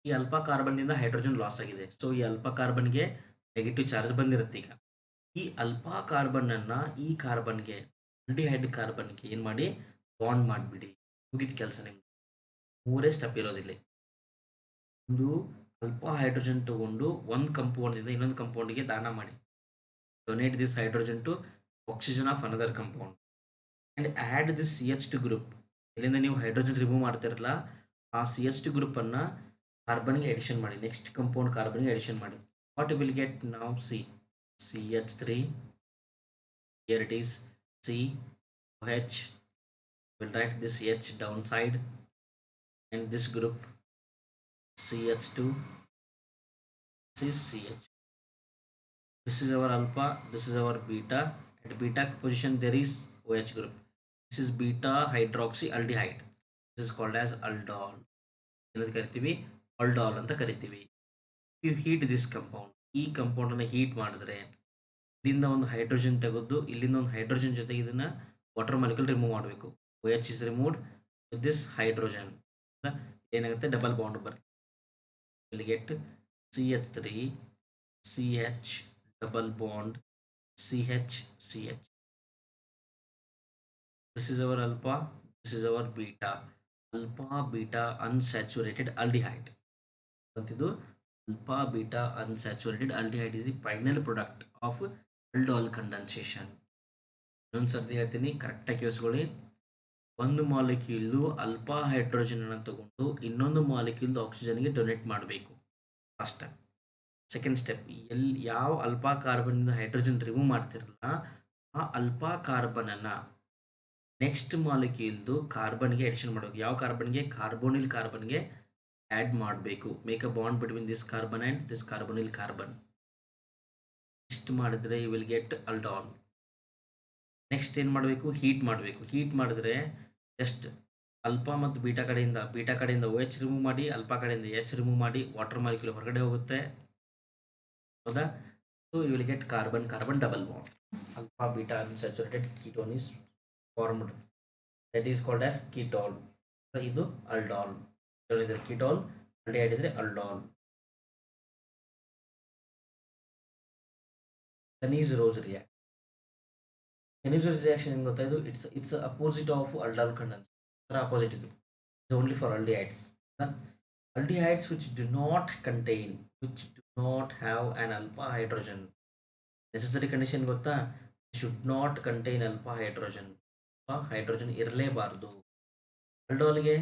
ಈ ಅಲ್ಪ ಕಾರ್ಬನ್ನಿಂದ ಹೈಡ್ರೋಜನ್ ಲಾಸ್ ಆಗಿದೆ. ಸೊ ಈ ಅಲ್ಪ ಕಾರ್ಬನ್ಗೆ ನೆಗೆಟಿವ್ ಚಾರ್ಜ್ ಬಂದಿರುತ್ತೆ. ಈಗ ಈ ಅಲ್ಪ ಕಾರ್ಬನ್ನನ್ನು ಈ ಕಾರ್ಬನ್ಗೆ, ಆಲ್ಡಿಹೈಡ್ ಕಾರ್ಬನ್ಗೆ ಏನು ಮಾಡಿ ಬಾಂಡ್ ಮಾಡಿಬಿಡಿ, ಮುಗಿದ ಕೆಲಸ ನಿಮ್ಗೆ. 3 ಸ್ಟೆಪ್ ಇರೋದಿಲ್ಲ. ಒಂದು ಅಲ್ಪ ಹೈಡ್ರೋಜನ್ ತಗೊಂಡು ಒಂದು ಕಂಪೌಂಡಿಂದ ಇನ್ನೊಂದು ಕಂಪೌಂಡ್ಗೆ ದಾನ ಮಾಡಿ, donate this hydrogen to oxygen of another compound and add this CH2 group. ಇಲ್ಲಿಂದ ನೀವು ಹೈಡ್ರೋಜನ್ ರಿಮೂವ್ ಮಾಡ್ತಿರಲ್ಲ, ಆ CH2 ಗ್ರೂಪನ್ನು ಕಾರ್ಬನ್ಗೆ ಎಡಿಷನ್ ಮಾಡಿ, ನೆಕ್ಸ್ಟ್ ಕಂಪೌಂಡ್ ಕಾರ್ಬನ್ಗೆ ಎಡಿಷನ್ ಮಾಡಿ. ವಾಟ್ ವಿಲ್ ಗೆಟ್ ನಾವು CH3, here it is COH, we'll write this H downside and this group CH2, this is CH. This is our alpha, this is our beta. At beta position there is OH group. This is beta hydroxy aldehyde. This is called as aldol. ಏನಂತ ಕರಿತೀವಿ, aldol ಅಂತ ಕರಿತೀವಿ. You heat this compound, ಈ ಕಂಪೌಂಡನ್ನು heat ಮಾಡಿದ್ರೆ ಇಲ್ಲಿಂದ ಒಂದು hydrogen ತೆಗೆದು ಇಲ್ಲಿಂದ ಒಂದು ಹೈಡ್ರೋಜನ್ ಜೊತೆಗೆ ಇದನ್ನು ವಾಟರ್ ಮಾಲಿಕ್ಯೂಲ್ ರಿಮೂವ್ ಮಾಡಬೇಕು. OH is removed with this hydrogen. ಏನಾಗುತ್ತೆ, ಡಬಲ್ ಬಾಂಡ್ ಬರುತ್ತೆ. We'll get CH3 CH double bond CH CH. This is our alpha, this is our beta. Alpha beta unsaturated aldehyde. ಇದು alpha beta unsaturated aldehyde is the final product of aldol condensation. ಇನ್ನೊಂದು ಸರ್ತಿ ಹೇಳ್ತೀನಿ, ಕರೆಕ್ಟಾಗಿ ಕೇಳಿಸ್ಕೊಳ್ಳಿ. ಒಂದು ಮಾಲಿಕ್ಯೂಲ್ದು ಅಲ್ಪ hydrogen ಅನ್ನು ತಗೊಂಡು ಇನ್ನೊಂದು ಮಾಲಿಕ್ಯೂಲ್ದು ಆಕ್ಸಿಜನ್ಗೆ ಡೊನೇಟ್ ಮಾಡಬೇಕು. First step. ಸೆಕೆಂಡ್ ಸ್ಟೆಪ್, ಯಾವ ಅಲ್ಪ ಕಾರ್ಬನ್ನಿಂದ ಹೈಡ್ರೋಜನ್ ರಿಮೂವ್ ಮಾಡ್ತಿರಲ್ಲ, ಆ ಅಲ್ಪ ಕಾರ್ಬನನ್ನು ನೆಕ್ಸ್ಟ್ ಮಾಲಿಕ್ಯೂಲ್ದು ಕಾರ್ಬನ್ಗೆ ಎಡಿಷನ್ ಮಾಡಬೇಕು. ಯಾವ ಕಾರ್ಬನ್ಗೆ, ಕಾರ್ಬೋನಿಲ್ ಕಾರ್ಬನ್ಗೆ ಆ್ಯಡ್ ಮಾಡಬೇಕು. Make a bond between this carbon and this carbonyl carbon. ಇಷ್ಟು ಮಾಡಿದ್ರೆ you will get aldol. Next ಏನು ಮಾಡಬೇಕು, ಹೀಟ್ ಮಾಡಬೇಕು. ಹೀಟ್ ಮಾಡಿದ್ರೆ ಜಸ್ಟ್ ಅಲ್ಪ ಮತ್ತು ಬೀಟಾ ಕಡೆಯಿಂದ OH ರಿಮೂವ್ ಮಾಡಿ, ಅಲ್ಪ ಕಡೆಯಿಂದ H ರಿಮೂವ್ ಮಾಡಿ, ವಾಟರ್ ಮಾಲಿಕ್ಯೂಲ್ ಹೊರಗಡೆ ಹೋಗುತ್ತೆ, ಹೌದಾ? So you will get carbon carbon double bond. Alpha beta unsaturated ketone is formed, that is called as ketol. ಇದು ಅಲ್ಡಾಲ್. ಹೇಳಿದ್ರೆ ಕೀಟೋಲ್, ಆಲ್ಡಿಹೈಡ್ ಇದ್ರೆ ಅಲ್ಡಾಲ್. Kenese-Rose reaction. Kenese-Rose reaction ಏನು ಗೊತ್ತಾ, ಇದು it's opposite of aldol condensation. ಅದರ ಅಪೋಸಿಟ್ ಇದು. It's only for aldehydes. Aldehydes which do not have an alpha hydrogen. Necessary condition ಗೊತ್ತಾ, should not contain alpha hydrogen. Hydrogen ಇರಲೇಬಾರ್ದು. aldolಗೆ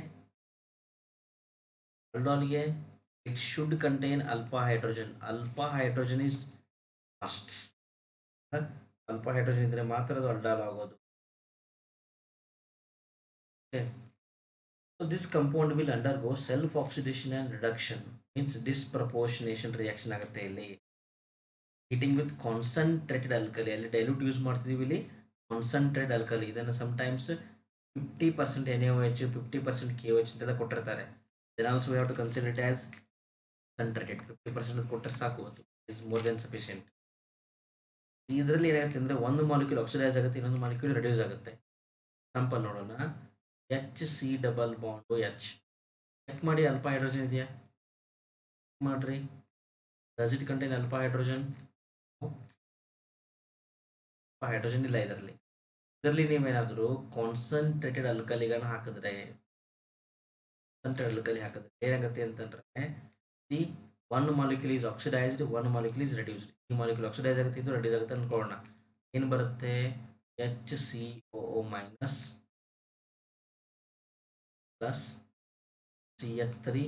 it should contain alpha hydrogen. Alpha hydrogen is must. ಅಲ್ಪ hydrogen ಇದ್ರೆ ಮಾತ್ರ ಅದು aldol ಆಗೋದು. So this compound will undergo self oxidation and reduction, means disproportionation reaction ಆಗುತ್ತೆ. ಇಲ್ಲಿ heating with concentrated alkali, ಅಲ್ಲಿ ಡೈಲ್ಯೂಟ್ ಯೂಸ್ ಮಾಡ್ತಿದ್ದೀವಿ. ಇಲ್ಲಿ ಕಾನ್ಸಂಟ್ರೇಟ್ ಆಲ್ಕಲಿ, ಇದನ್ನು ಸಮಟೈಮ್ಸ್ 50% NaOH 50% KOH ಅಂತೆಲ್ಲ ಕೊಟ್ಟಿರ್ತಾರೆ. Then also we have to consider it as concentrated. 50% ಕೊಟ್ಟರೆ ಸಾಕು, ಅದು ಇಸ್ ಮೋರ್ ದೆನ್ ಸಫಿಷಿಯೆಂಟ್. ಇದರಲ್ಲಿ ಏನಾಗುತ್ತೆ ಅಂದರೆ ಒಂದು ಮಾಲಿಕ್ಯೂಲ್ ಆಕ್ಸಿಡೈಸ್ ಆಗುತ್ತೆ, ಇನ್ನೊಂದು ಮಾಲಿಕ್ಯೂಲ್ ರೆಡ್ಯೂಸ್ ಆಗುತ್ತೆ. ಎಕ್ಸಾಂಪಲ್ ನೋಡೋಣ. HC double bond H. Check ಮಾಡಿ, ಅಲ್ಪ ಹೈಡ್ರೋಜನ್ ಇದೆಯಾ ಮಾಡ್ರಿ. Does it contain alpha hydrogen? Hydrogen ಇಲ್ಲ ಇದರಲ್ಲಿ. ನೀವೇನಾದರೂ ಕಾನ್ಸಂಟ್ರೇಟೆಡ್ ಅಲ್ಕಲಿಗಳನ್ನು ಹಾಕಿದ್ರೆ ಏನಾಗುತ್ತೆ ಅಂತಂದ್ರೆ, see one molecule is oxidised, one molecule is reduced. ಈ ಮಾಲಿಕ್ಯೂಲ್ ಆಕ್ಸಿಡೈಸ್ ಆಗುತ್ತೆ, ಇದು ರೆಡ್ಯೂಸ್ ಆಗುತ್ತೆ ಅನ್ಕೊಳ್ಳೋಣ. ಏನು ಬರುತ್ತೆ, HCOO ಮೈನಸ್ ಪ್ಲಸ್ CH3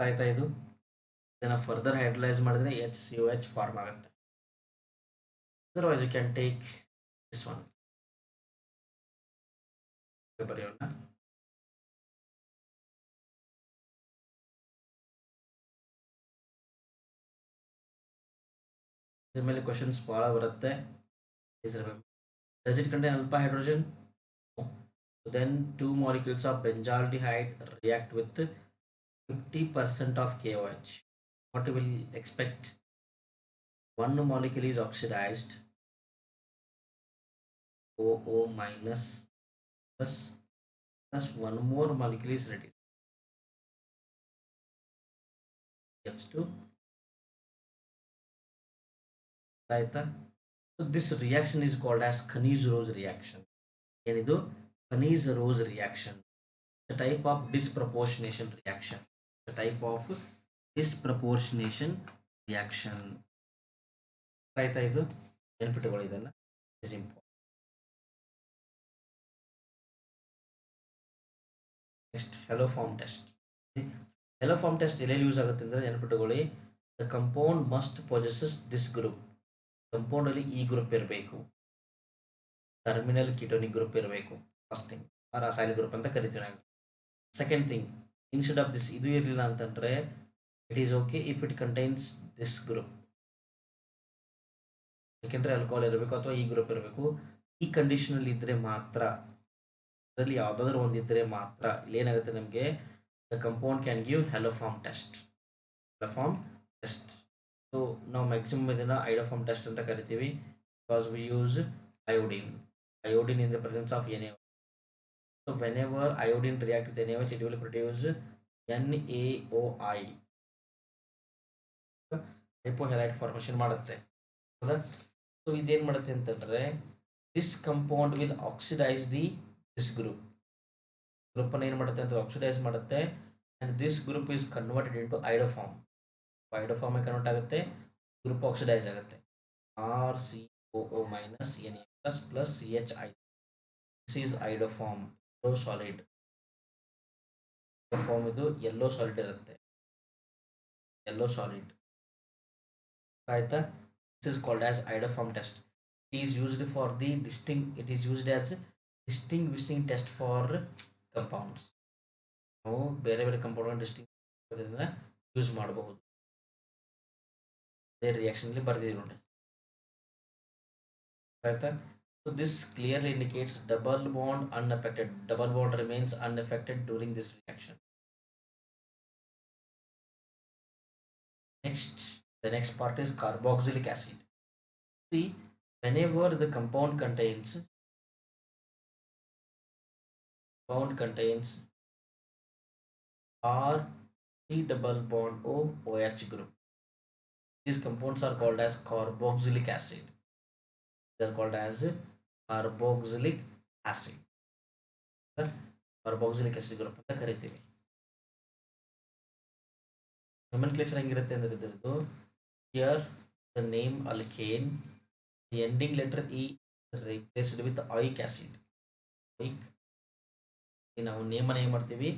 ಆಯ್ತಾ. ಇದು ಇದನ್ನು ಫರ್ದರ್ ಹೈಡ್ರಲೈಸ್ ಮಾಡಿದ್ರೆ HCOH ಫಾರ್ಮ್ ಆಗುತ್ತೆ. Otherwise you can take this one. ಬರೆಯೋಣ. ಇದ್ರ ಮೇಲೆ ಕ್ವಶನ್ಸ್ ಭಾಳ ಬರುತ್ತೆ. Does it contain alpha hydrogen? No. So then two molecules of benzaldehyde react with 50% of KOH. What we will expect? One molecule is oxidized, OO minus plus one more molecule is ready. Gets to ಆಯ್ತಾ. So this reaction is called as Kaniz-Rose reaction. ಏನಿದು Kaniz-Rose reaction. It's a type of disproportionation reaction. It's a type of disproportionation reaction. ಆಯ್ತಾ, ಇದು ನೆನಪಿಟ್ಟುಕೊಳ್ಳಿ ಇದನ್ನ, is important. Next Haloform test. Haloform test ಎಲ್ಲೆಲ್ಲಿ use ಆಗುತ್ತೆ ಅಂದರೆ ನೆನಪಿಟ್ಟುಕೊಳ್ಳಿ, the compound must possesses this group. Compound ಅಲ್ಲಿ ಈ ಗ್ರೂಪ್ ಇರಬೇಕು, ಟರ್ಮಿನಲ್ ಕಿಟೋನಿಕ್ ಗ್ರೂಪ್ ಇರಬೇಕು. ಫಸ್ಟ್ ಥಿಂಗ್, ರಾಸಾಯನಿಕ ಗ್ರೂಪ್ ಅಂತ ಕರಿತೀವಿ ನಾವು. Second thing, instead of this ಇದು ಇರಲಿಲ್ಲ ಅಂತಂದ್ರೆ it is okay if it contains this group. Secondary alcohol ಇರಬೇಕು ಅಥವಾ ಈ ಗ್ರೂಪ್ ಇರಬೇಕು. ಈ ಕಂಡೀಷನಲ್ಲಿ ಇದ್ದರೆ ಮಾತ್ರ, ಅದರಲ್ಲಿ ಯಾವುದಾದ್ರೂ ಒಂದಿದ್ದರೆ ಮಾತ್ರ ಇಲ್ಲೇನಾಗುತ್ತೆ ನಮಗೆ, the compound can give Haloform test. Haloform test. So ನಾವು ಮ್ಯಾಕ್ಸಿಮಮ್ ಇದನ್ನು ಐಡೋಫಾರ್ಮ್ ಟೆಸ್ಟ್ ಅಂತ ಕರಿತೀವಿ, because we use iodine in the presence of NaOH. So whenever iodine react with NaOH, it will produce NaOI. hypohalite formation ಮಾಡುತ್ತೆ. ಹೌದಾ? So ಇದೇನು ಮಾಡುತ್ತೆ ಅಂತಂದರೆ, this compound will oxidise this group ಅನ್ನು ಏನು ಮಾಡುತ್ತೆ ಅಂತ ಆಕ್ಸಿಡೈಸ್ ಮಾಡುತ್ತೆ. And this group is converted into ಐಡೋಫಾರ್ಮ್. ಐಡೋಫಾರ್ಮ್ convert ಆಗುತ್ತೆ, ಗ್ರೂಪ್ ಆಕ್ಸಿಡೈಸ್ ಆಗುತ್ತೆ. RCOO minus Na plus CHI. This is ಐಡೋಫಾರ್ಮ್, yellow solid. ಐಡೋಫಾರ್ಮ್ ಇದು yellow solid ಇರುತ್ತೆ, yellow solid. ಆಯ್ತಾ? This is called as ಐಡೋಫಾರ್ಮ್ test. It is used for the it is used as distinguishing test for compounds. ನಾವು ಬೇರೆ ಬೇರೆ compound ಡಿಸ್ಟಿಂಗ್ use ಮಾಡಬಹುದು. ಅದೇ reaction ಬರ್ತಿದ್ದೀವಿ ನೋಡಿ, ಆಯ್ತಾ? So this clearly indicates double bond unaffected. Double bond remains unaffected during this reaction. The next part is carboxylic acid. See, whenever the compound contains R C double bond O OH group, these compounds are called as carboxylic acid. They are called as carboxylic acid. Carboxylic acid group ಅಂತ ಕರಿತೀವಿ. nomenclature ಹೆಂಗಿರುತ್ತೆ ಅಂದ್ರೆ ಇದ್ರದ್ದು, here the name alkane, the ending letter E is replaced with oic acid. ನಾವು name ಅನ್ನು ಏನು ಮಾಡ್ತೀವಿ,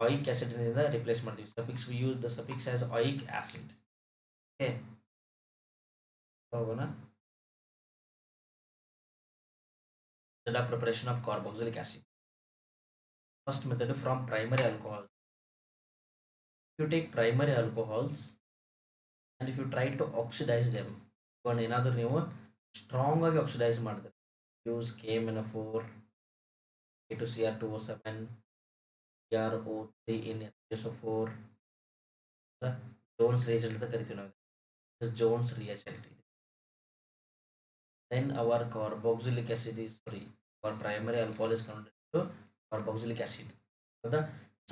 oic acid ನಿಂದ ರಿಪ್ಲೇಸ್ ಮಾಡ್ತೀವಿ. suffix we use the suffix as oic acid. Okay, ಹೋಗೋಣ. method of preparation of carboxylic acid. First method from primary alcohol. If you take primary alcohols and if you try to oxidize them, ಒಂದು ಏನಾದರೂ ನೀವು strong ಆಗಿ oxidise ಮಾಡಿದ್ರೆ, use KMnO4, K2Cr2O7, CrO3 in SO4, Jones reagent ಅಂತ ಕರಿತೀವಿ ನಾವು. Jones reagent. Then our carboxylic acid is free. Our primary alcohol is converted to carboxylic acid. ಹೌದಾ?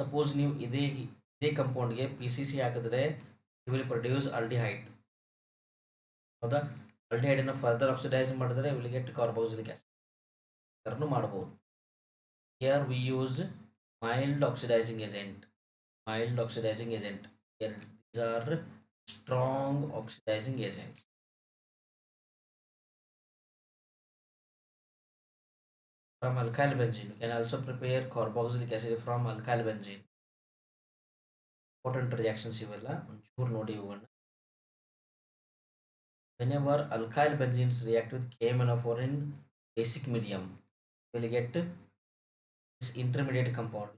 Suppose ನೀವು ಇದೇ ಕಂಪೌಂಡ್ಗೆ PCC ಹಾಕಿದ್ರೆ ಯು ವಿಲ್ ಪ್ರೊಡ್ಯೂಸ್ ಆಲ್ಡಿಹೈಡ್. ಹೌದಾ? Aldehyde ಅನ್ನು further oxidise ಮಾಡಿದ್ರೆ ವಿಲ್ ಗೆಟ್ ಕಾರ್ಬೋಕ್ಸಿಲಿಕ್ ಆಸಿಡ್. ಅದನ್ನು ಮಾಡಬಹುದು. Here we use mild oxidizing agent. Here these are strong oxidizing agents. From alkyl benzene, you can also prepare carboxylic acid from alkyl benzene. Important reactions ಇವೆಲ್ಲ ಒಂಚೂರು ನೋಡಿ ಇವುಗಳನ್ನ. Whenever alkyl benzenes react with KMnO4 in basic medium, we will get this intermediate compound.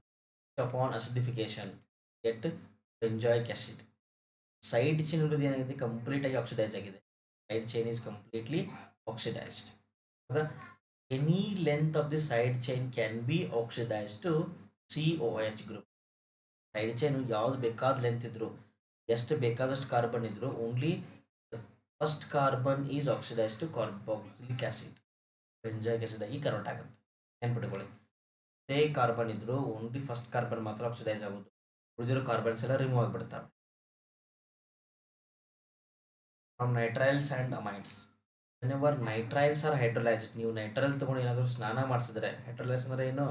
Upon acidification, get benzoic acid. Side chain ಇರೋದು ಏನಾಗಿದೆ, complete ಆಗಿ oxidise ಆಗಿದೆ. side chain is completely oxidized. Any length of the side chain can be oxidized to COH group. Side chain ಯಾವ್ದು ಬೇಕಾದ length ಇದ್ರು, ಎಷ್ಟು ಬೇಕಾದಷ್ಟು carbon ಇದ್ರು, only first carbon is oxidise to carboxylic acid, benzoic acid ಆಗಿ convert ಆಗುತ್ತೆ. ನೆನ್ಪಿಟ್ಕೊಳ್ಳಿ, say carbon ಇದ್ರು ಓನ್ಲಿ ಫಸ್ಟ್ ಕಾರ್ಬನ್ ಮಾತ್ರ ಆಕ್ಸಿಡೈಸ್ ಆಗೋದು, ಉಳಿದಿರೋ ಕಾರ್ಬನ್ಸ್ ಎಲ್ಲ ರಿಮೂವ್ ಆಗಿಬಿಡ್ತವೆ. From nitriles and amides, whenever nitriles are hydrolyzed, ನೀವು ನೈಟ್ರೈಲ್ ತೊಗೊಂಡು ಏನಾದರೂ ಸ್ನಾನ ಮಾಡಿಸಿದ್ರೆ, ಹೈಡ್ರೋಲೈಸ್ ಅಂದರೆ ಏನು,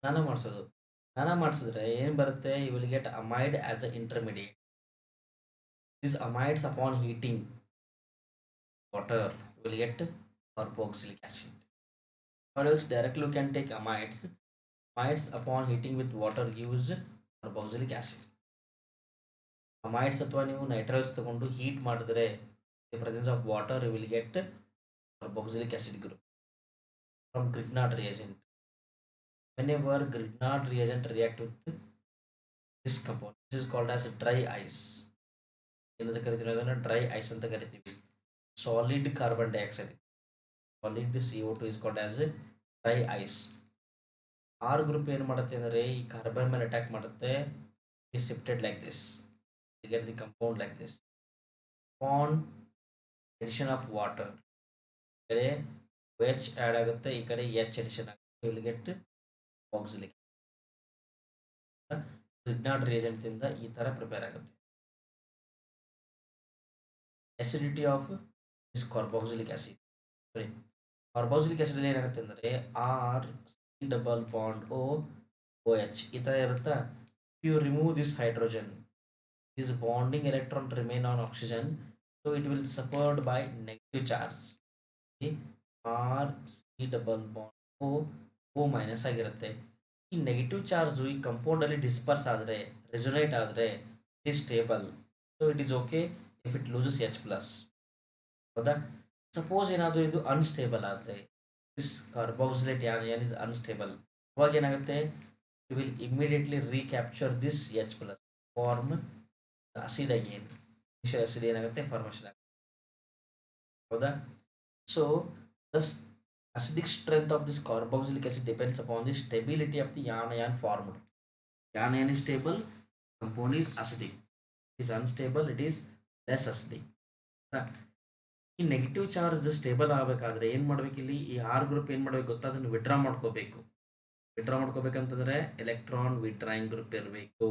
ಸ್ನಾನ ಮಾಡಿಸೋದು, ಸ್ನಾನ ಮಾಡಿಸಿದ್ರೆ ಏನು ಬರುತ್ತೆ, you will get amide as a intermediate. These amides upon heating water will get carboxylic acid. Or else directly you can take amides. Amides upon heating with water gives carboxylic acid. Amides ಅಥವಾ ನೀವು ನೈಟ್ರೈಲ್ಸ್ ತಗೊಂಡು heat ಮಾಡಿದ್ರೆ, in the presence of water you will get carboxylic acid group. From Grignard reagent, whenever Grignard reagent react with this compound, this is called as dry ice. ಏನಂತ ಕರಿತೀವಿ, ಅದನ್ನು dry ice ಅಂತ ಕರಿತೀವಿ. Solid carbon dioxide, solid CO2 is called as dry ice. R group ಏನು ಮಾಡುತ್ತೆ ಅಂದರೆ ಈ carbon ಮೇಲೆ ಅಟ್ಯಾಕ್ ಮಾಡುತ್ತೆ, is shifted like this, you get the compound like this. Upon addition of water, ಈ ಕಡೆ OH ಆ್ಯಡ್ ಆಗುತ್ತೆ, ಈ ಕಡೆ H addition ಆಗುತ್ತೆ, you will get oxalic. Grignard reagent ಇಂದ ಈ ಥರ ಪ್ರಿಪೇರ್ ಆಗುತ್ತೆ. Acidity of this carboxylic acid, sorry, carboxylic acid ಏನಾಗುತ್ತೆ ಅಂದರೆ R C double bond O OH ಈ ಥರ ಇರುತ್ತಾ. You remove this hydrogen, this bonding electron remain on oxygen, so it will supported by negative charge. R C double bond O minus ಆಗಿರುತ್ತೆ. ಈ negative charge ಈ ಕಂಪೌಂಡಲ್ಲಿ disperse ಆದರೆ, resonate ಆದರೆ, it is stable, so it is okay if it loses H+. ಹೌದಾ? Suppose ಏನಾದರೂ ಇದು unstable ಆದರೆ, ದಿಸ್ ಕಾರ್ಬಾಕ್ಸಿಲೇಟ್ ಆಯನ್ ಇಸ್ ಅನ್ಸ್ಟೇಬಲ್, ಅವಾಗ ಏನಾಗುತ್ತೆ, you will immediately recapture this H+, form acid again, acid ಏನಾಗುತ್ತೆ ಫಾರ್ಮೇಷನ್ ಆಗುತ್ತೆ. ಹೌದಾ? So thus acidic strength of this carboxylic acid depends upon the stability of the yarn ion formed. Yarn ion is stable, compound is acidic. It is unstable, it is less acidic. ಈ negative charge stable ಆಗಬೇಕಾದ್ರೆ ಏನು ಮಾಡಬೇಕು, ಇಲ್ಲಿ ಈ R group ಏನು ಮಾಡಬೇಕು ಗೊತ್ತಾ, ಅದನ್ನು ವಿಡ್ರಾ ಮಾಡ್ಕೋಬೇಕು. ವಿಡ್ರಾ ಮಾಡ್ಕೋಬೇಕಂತಂದರೆ ಎಲೆಕ್ಟ್ರಾನ್ ವಿಡ್ರಾಯಿಂಗ್ ಗ್ರೂಪ್ ಇರಬೇಕು.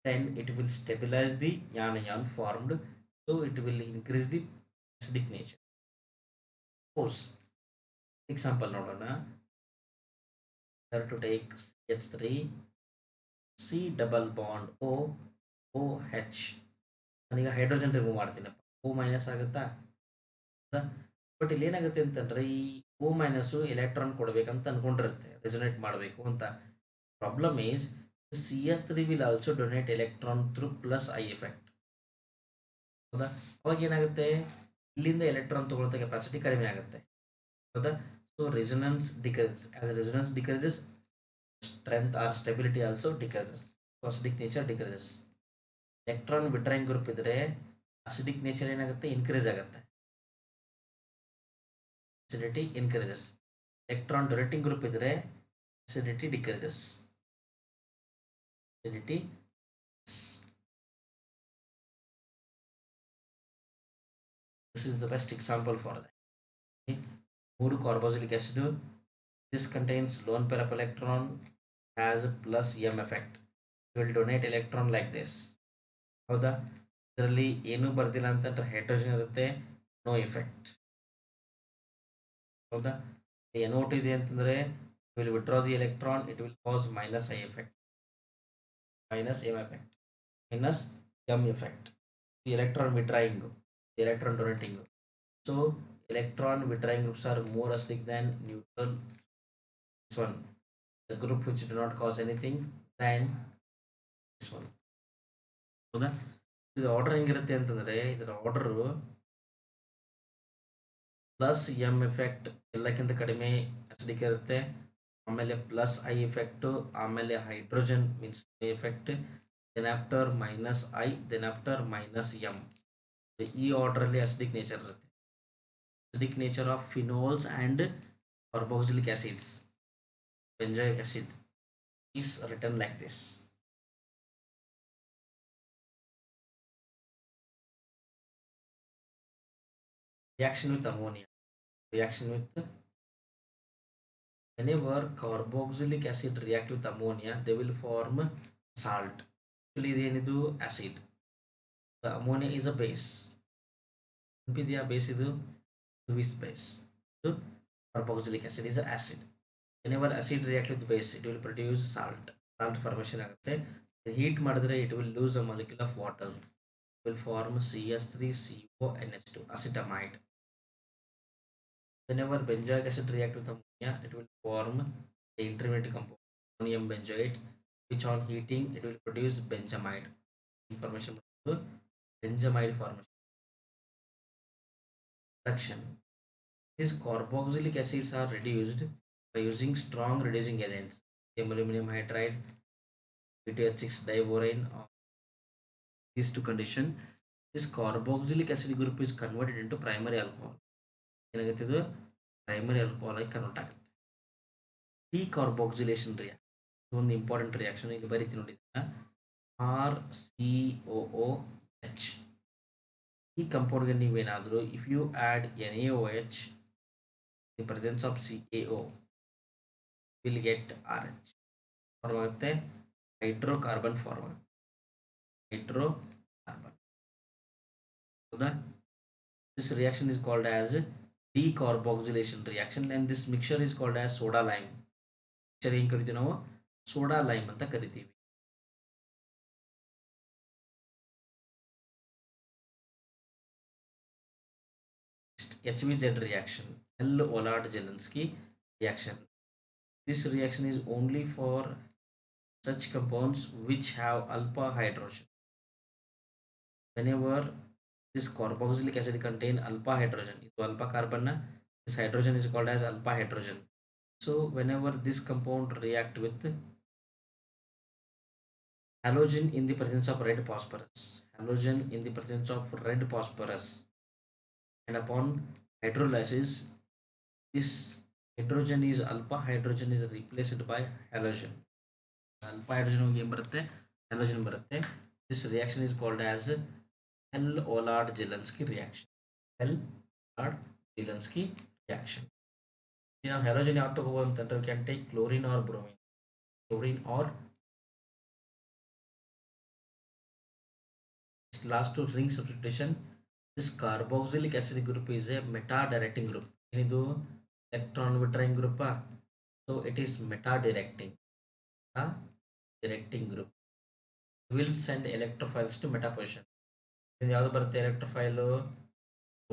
Then it will stabilise the yarn ion formed, so it will increase the acidic nature. Suppose example ನೋಡೋಣ. To take CH3 C double bond OH. ನಾನೀಗ hydrogen remove ಮಾಡ್ತೀನಪ್ಪ, O minus ಆಗುತ್ತಾ? But ಇಲ್ಲಿ ಏನಾಗುತ್ತೆ ಅಂತಂದರೆ ಈ O minus electron ಕೊಡಬೇಕಂತ ಅಂದ್ಕೊಂಡಿರುತ್ತೆ, resonate ಮಾಡಬೇಕು ಅಂತ. Problem is CH3 will also donate electron through plus I effect. ಹೌದಾ? ಅವಾಗ ಏನಾಗುತ್ತೆ, ಇಲ್ಲಿಂದ ಎಲೆಕ್ಟ್ರಾನ್ ತಗೊಳ್ಳೋ ಕೆಪಾಸಿಟಿ ಕಡಿಮೆ ಆಗುತ್ತೆ. ಹೌದಾ? So resonance decreases. As resonance decreases, strength or stability also decreases. So acidic nature decreases. Electron withdrawing group ಇದ್ರೆ acidic nature ಏನಾಗುತ್ತೆ, ಇನ್ಕ್ರೀಸ್ ಆಗುತ್ತೆ, acidity increases. Electron donating group ಇದ್ರೆ acidity decreases. Acidity this is the best example for that. ಮೂರು carboxylic acid, this contains lone pair of electron, has plus M effect, it will donate electron like this. ಹೌದಾ? ಇದರಲ್ಲಿ ಏನೂ ಬರ್ದಿಲ್ಲ ಅಂತಂದ್ರೆ hydrogen ಇರುತ್ತೆ, no effect. ಹೌದಾ? NO2 ಇದೆ ಅಂತಂದರೆ will withdraw the electron, it will cause minus I effect, minus M effect, minus M effect. The electron withdrawing, the electron donating. So electron withdrawing groups are more acidic than neutral. This one, the group which do not cause anything, than this one. ಹೌದಾ? ಇದು order ಹೆಂಗಿರುತ್ತೆ ಅಂತಂದರೆ, ಇದರ order plus M effect ಎಲ್ಲಕ್ಕಿಂತ ಕಡಿಮೆ acidic ಇರುತ್ತೆ, ಆಮೇಲೆ plus I effect, ಆಮೇಲೆ hydrogen means effect, then after minus I, then after minus M. ಈ ಆರ್ಡ್ರಲ್ಲಿ ಅಸಿಡಿಕ್ ನೇಚರ್ ಇರುತ್ತೆ. acidic nature of phenols and carboxylic acids. Benzoic acid is written like this. Reaction with ammonia. Reaction with whenever carboxylic acid react with ammonia, they will form salt. Actually, ಇದು acid. The ammonia is a base. The base is this base. So carboxylic acid is an acid. Whenever acid react with base, it will produce salt. Salt formation ಆಗುತ್ತೆ. Heat ಮಾಡಿದ್ರೆ it will lose a molecule of water. It will form CH3CONH2 acetamide. Whenever benzoic acid react with ammonia, it will form the intermediate compound ammonium benzoate, which on heating it will produce benzamide. Information benzamide formation. Reduction. These carboxylic acids are reduced by using strong reducing agents, aluminum hydride, BTH6 diborane. These two conditions, this carboxylic acid group is converted into primary alcohol. Primary alcohol convert ಆಗುತ್ತೆ. Decarboxylation reaction. ಒಂದು important reaction ಇಲ್ಲಿ ಬರೀತೀನಿ ನೋಡಿ, RCOOH. ಈ ಕಂಪೌಂಡ್ಗೆ ನೀವೇನಾದರೂ if you add NaOH in presence of CaO will get RH form ಆಗುತ್ತೆ, hydrocarbon form ಆಗುತ್ತೆ. ಹೈಡ್ರೋಕಾರ್ಬನ್. ಹೌದಾ? This reaction is called as decarboxylation reaction and this mixture is called as soda lime. mixture ಏನು ಕರಿತೀವಿ ನಾವು? Soda lime ಅಂತ ಕರಿತೀವಿ. HVZ reaction, Allard-Zelinsky reaction. This reaction is only for such compounds which have alpha hydrogen. Whenever this carboxylic acid contain alpha hydrogen, alpha carbon, this hydrogen is called as alpha hydrogen. So whenever this compound react with halogen in the presence of red phosphorus, halogen in the presence of red phosphorus, and upon hydrolysis, this hydrogen is alpha hydrogen is replaced by halogen. Alpha hydrogen ಹೋಗಿ ಏನು ಬರುತ್ತೆ? halogen ಬರುತ್ತೆ. This reaction is called as Allard-Zelinsky reaction. Allard-Zelinsky reaction. Now halogen ಯಾವ್ದು ತಗೋಬಹುದು ಅಂತಂದ್ರೆ we can take chlorine or bromine. Chlorine or last to ring substitution. This carboxylic acid group is a meta directing group. This electron withdrawing group, so it is meta directing. Directing group will send electrophiles to meta position. ಯಾವುದು ಬರುತ್ತೆ electrophile?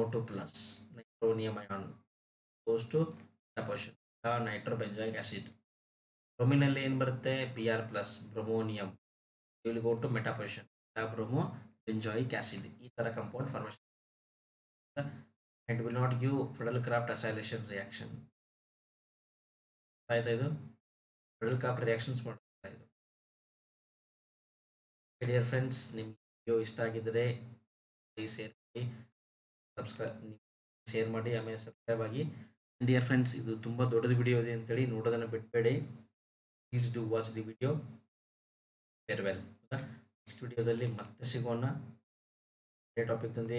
O2 plus nitronium ion goes to meta position. Nitrobenzoic acid. bromine ಅಲ್ಲಿ ಏನು ಬರುತ್ತೆ? Br plus bromonium will go to meta position. Bromo benzoic acid. ಈ ತರ compound formation and will not give Friedel-Crafts acylation reaction. ಆಯ್ತಾ? ಇದು Friedel-Crafts reactions ಮಾಡ್ತಾ ಇದು. Dear friends, ನಿಮ್ಮ ವಿಡಿಯೋ ಇಷ್ಟ ಆಗಿದ್ದರೆ ಪ್ಲೀಸ್ ಶೇರ್ ಮಾಡಿ ಆಮೇಲೆ ಸಬ್ಸ್ಕ್ರೈಬ್ ಆಗಿ. ಡಿಯರ್ ಫ್ರೆಂಡ್ಸ್, ಇದು ತುಂಬ ದೊಡ್ಡದು ವಿಡಿಯೋ ಇದೆ ಅಂತೇಳಿ ನೋಡೋದನ್ನು ಬಿಡಬೇಡಿ. Please do watch the video. Farewell. Next ವಿಡಿಯೋದಲ್ಲಿ ಮತ್ತೆ ಸಿಗೋಣ. ಇದೇ ಟಾಪಿಕ್ ತಂದೆ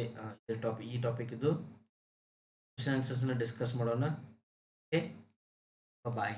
ಈ ಟಾಪಿಕ್ ಇದು ಕ್ವಶನ್ ಆನ್ಸರ್ಸ್ನ ಡಿಸ್ಕಸ್ ಮಾಡೋಣ. ಓಕೆ, ಬಾಯ್.